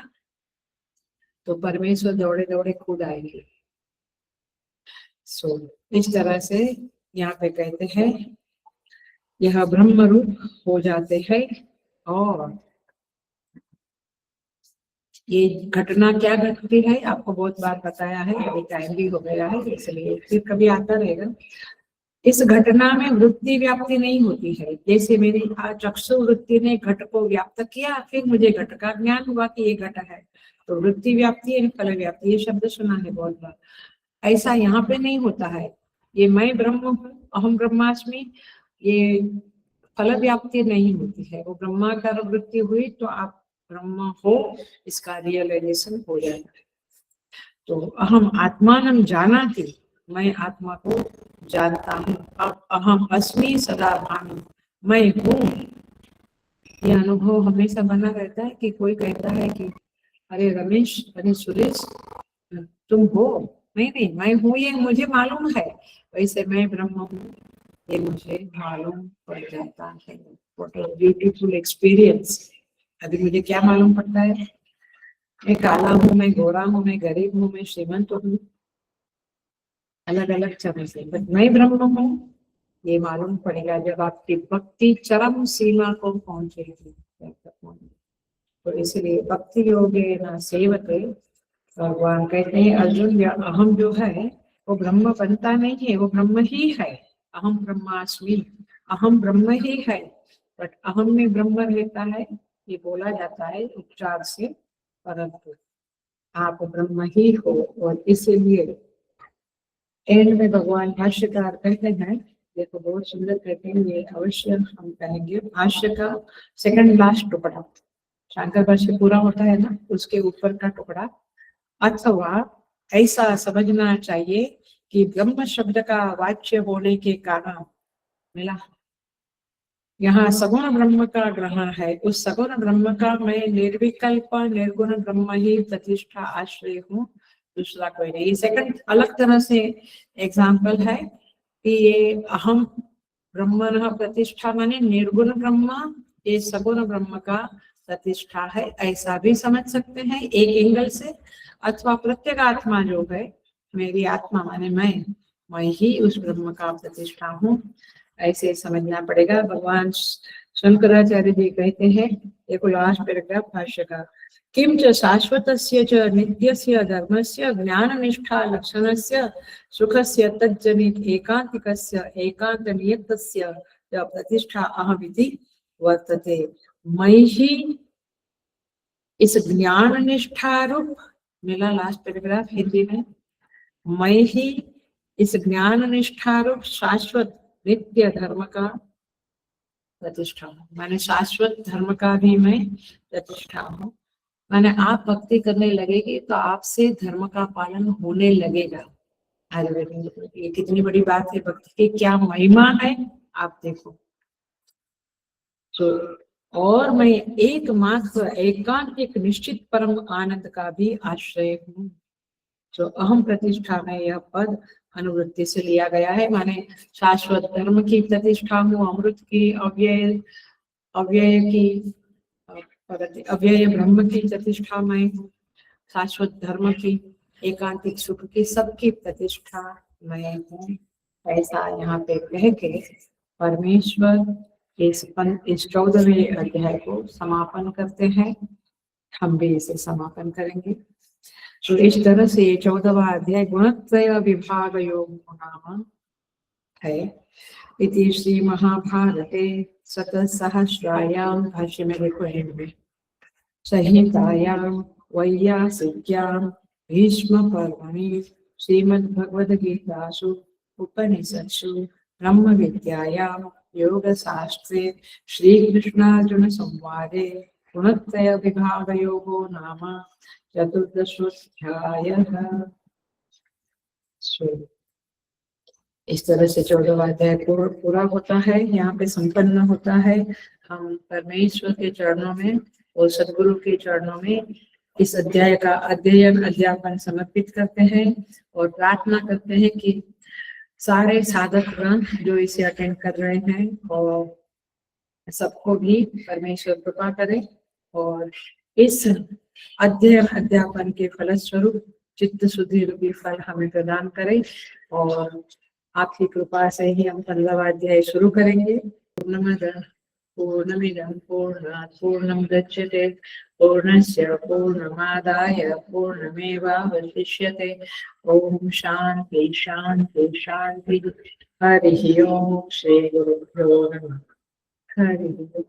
तो परमेश्वर दौड़े दौड़े खुद आएंगे। सो इस तरह से यहाँ पे कहते हैं यह ब्रह्म रूप हो जाते हैं। और ये घटना क्या घटती है आपको बहुत बार बताया है, अभी टाइम भी हो गया है इसलिए फिर कभी आता रहेगा। इस घटना में वृत्ति व्याप्ति नहीं होती है। जैसे मेरी चक्षु वृत्ति ने घट को व्याप्त किया, फिर मुझे घट का ज्ञान हुआ कि ये घट है, तो वृत्ति व्याप्ति है, फल व्याप्ति, ये शब्द सुना है बहुत बार। ऐसा यहाँ पे नहीं होता है। ये मैं ब्रह्म हूँ, अहम ब्रह्मास्मि, ये फल व्याप्ति नहीं होती है। वो ब्रह्माकार वृत्ति हुई तो आप ब्रह्म हो, इसका रियलाइजेशन हो जाता है। तो अहम आत्मानं जानाति, मैं आत्मा को जानता हूँ। अब अहम अस्मि सदा भामि, मैं हूँ। ये अनुभव हमेशा बना रहता है कि कोई कहता है कि अरे रमेश, अरे सुरेश, तुम हो। नहीं, मैं हूँ, ये मुझे मालूम है। वैसे मैं ब्रह्म हूँ, ये मुझे मालूम पड़ जाता है। What a beautiful experience. अभी मुझे क्या मालूम पड़ता है? मैं काला हूँ, मैं गोरा हूँ, मैं गरीब हूँ, मैं श्रीमंत हूँ, अलग अलग चरण से, बट मैं ब्रह्म हूँ ये मालूम पड़ेगा जब आपकी भक्ति चरम सीमा को पहुंचेगी। तो इसलिए भक्ति योगे न सेवते, भगवान कहते हैं अर्जुन, या अहम जो है वो ब्रह्म बनता नहीं है, वो ब्रह्म ही है। अहम ब्रह्मास्मि, अहम ब्रह्म ही है, बट अहम में ब्रह्म रहता है, ये बोला जाता है उपचार से, परंतु आप ब्रह्म ही हो। और इसीलिए एंड में भगवान भाष्यकार कहते हैं, देखो बहुत सुंदर कहते हैं, ये अवश्य हम कहेंगे। भाष्य का सेकंड लास्ट टुकड़ा, शंकर भाष्य पूरा होता है ना, उसके ऊपर का टुकड़ा। अथवा ऐसा समझना चाहिए कि ब्रह्म शब्द का वाच्य होने के कारण मिला, यहाँ सगुण ब्रह्म का ग्रहण है। उस सगुण ब्रह्म का मैं निर्विकल्प निर्गुण ब्रह्म ही प्रतिष्ठा आश्रय हूँ, दूसरा कोई नहीं। ये सेकंड अलग तरह से एग्जाम्पल है कि ये अहम ब्रह्म प्रतिष्ठा माने निर्गुण ब्रह्म, ये सगुण ब्रह्म का प्रतिष्ठा है, ऐसा भी समझ सकते हैं एक एंगल से। अथवा प्रत्येक आत्मा जो है, मेरी आत्मा माने मैं ही उस ब्रह्म का प्रतिष्ठा हूँ, ऐसे समझना पड़ेगा। भगवान शंकराचार्य जी कहते हैं, देखो लास्ट पैराग्राफ भाष्य का, किम च शाश्वतस्य च नित्यस्य धर्मस्य ज्ञान निष्ठा लक्षणस्य सुखस्य तज्जनित एकांतिकस्य एकांत नियतस्य च प्रतिष्ठा अहमिति वर्तते। मैं ही इस ज्ञान निष्ठा रूप, मिला लास्ट पैराग्राफ हिंदी में, मैं ही इस ज्ञान निष्ठा रूप शाश्वत नित्य धर्म का प्रतिष्ठा हूँ। मैंने शाश्वत धर्म का भी मैं प्रतिष्ठा हूँ। मैंने आप भक्ति करने लगेगी तो आपसे धर्म का पालन होने लगेगा। ये कितनी बड़ी बात है, भक्ति की क्या महिमा है आप देखो। तो और मैं एकमात्र एकांतिक निश्चित परम आनंद का भी आश्रय हूँ। जो अहम प्रतिष्ठा में यह पद अनुवृत्ति से लिया गया है, माने शाश्वत धर्म की प्रतिष्ठा हूँ, अमृत की, अव्यय की, अव्यय ब्रह्म की प्रतिष्ठा में हूँ, शाश्वत धर्म की, एकांतिक सुख की, सबकी प्रतिष्ठा मैं हूँ। ऐसा यहाँ पे कह के परमेश्वर इस 14वें अध्याय को समापन करते हैं। हम भी इसे समापन करेंगे। तो इस तरह से 14वां अध्याय गुणत्रय विभाग योग नाम है। इति श्री महाभारते शतसहस्रायां भाष्य में देखो इनमें संहितायां वैयासिक्यां भीष्म पर्वणि श्रीमद्भगवद्गीतासु उपनिषत्सु ब्रह्म विद्यायां योगशास्त्रे श्रीकृष्णार्जुन संवादे गुणत्रय विभाग योगो नाम चतुर्दशोऽध्यायः। इस तरह से 14वां अध्याय पूरा होता है, यहाँ पे संपन्न होता है। हम परमेश्वर के चरणों में और सदगुरु के चरणों में इस अध्याय का अध्ययन अध्यापन समर्पित करते हैं और प्रार्थना करते हैं कि सारे साधक गण जो इसे अटेंड कर रहे हैं और सबको भी परमेश्वर कृपा करे और इस अध्ययन अध्यापन के फलस्वरूप चित्त शुद्धि रूपी फल हमें प्रदान करे। और आपकी कृपा से ही हम 15वां अध्याय शुरू करेंगे। पूर्णमिदं पूर्णात् पूर्णमुदच्यते पूर्णस्य पूर्णमादाय पूर्णमेवावशिष्यते। ओम शांति शांति शांति। हरि ओम। श्री गुरुभ्यो नमः। हरि ओम।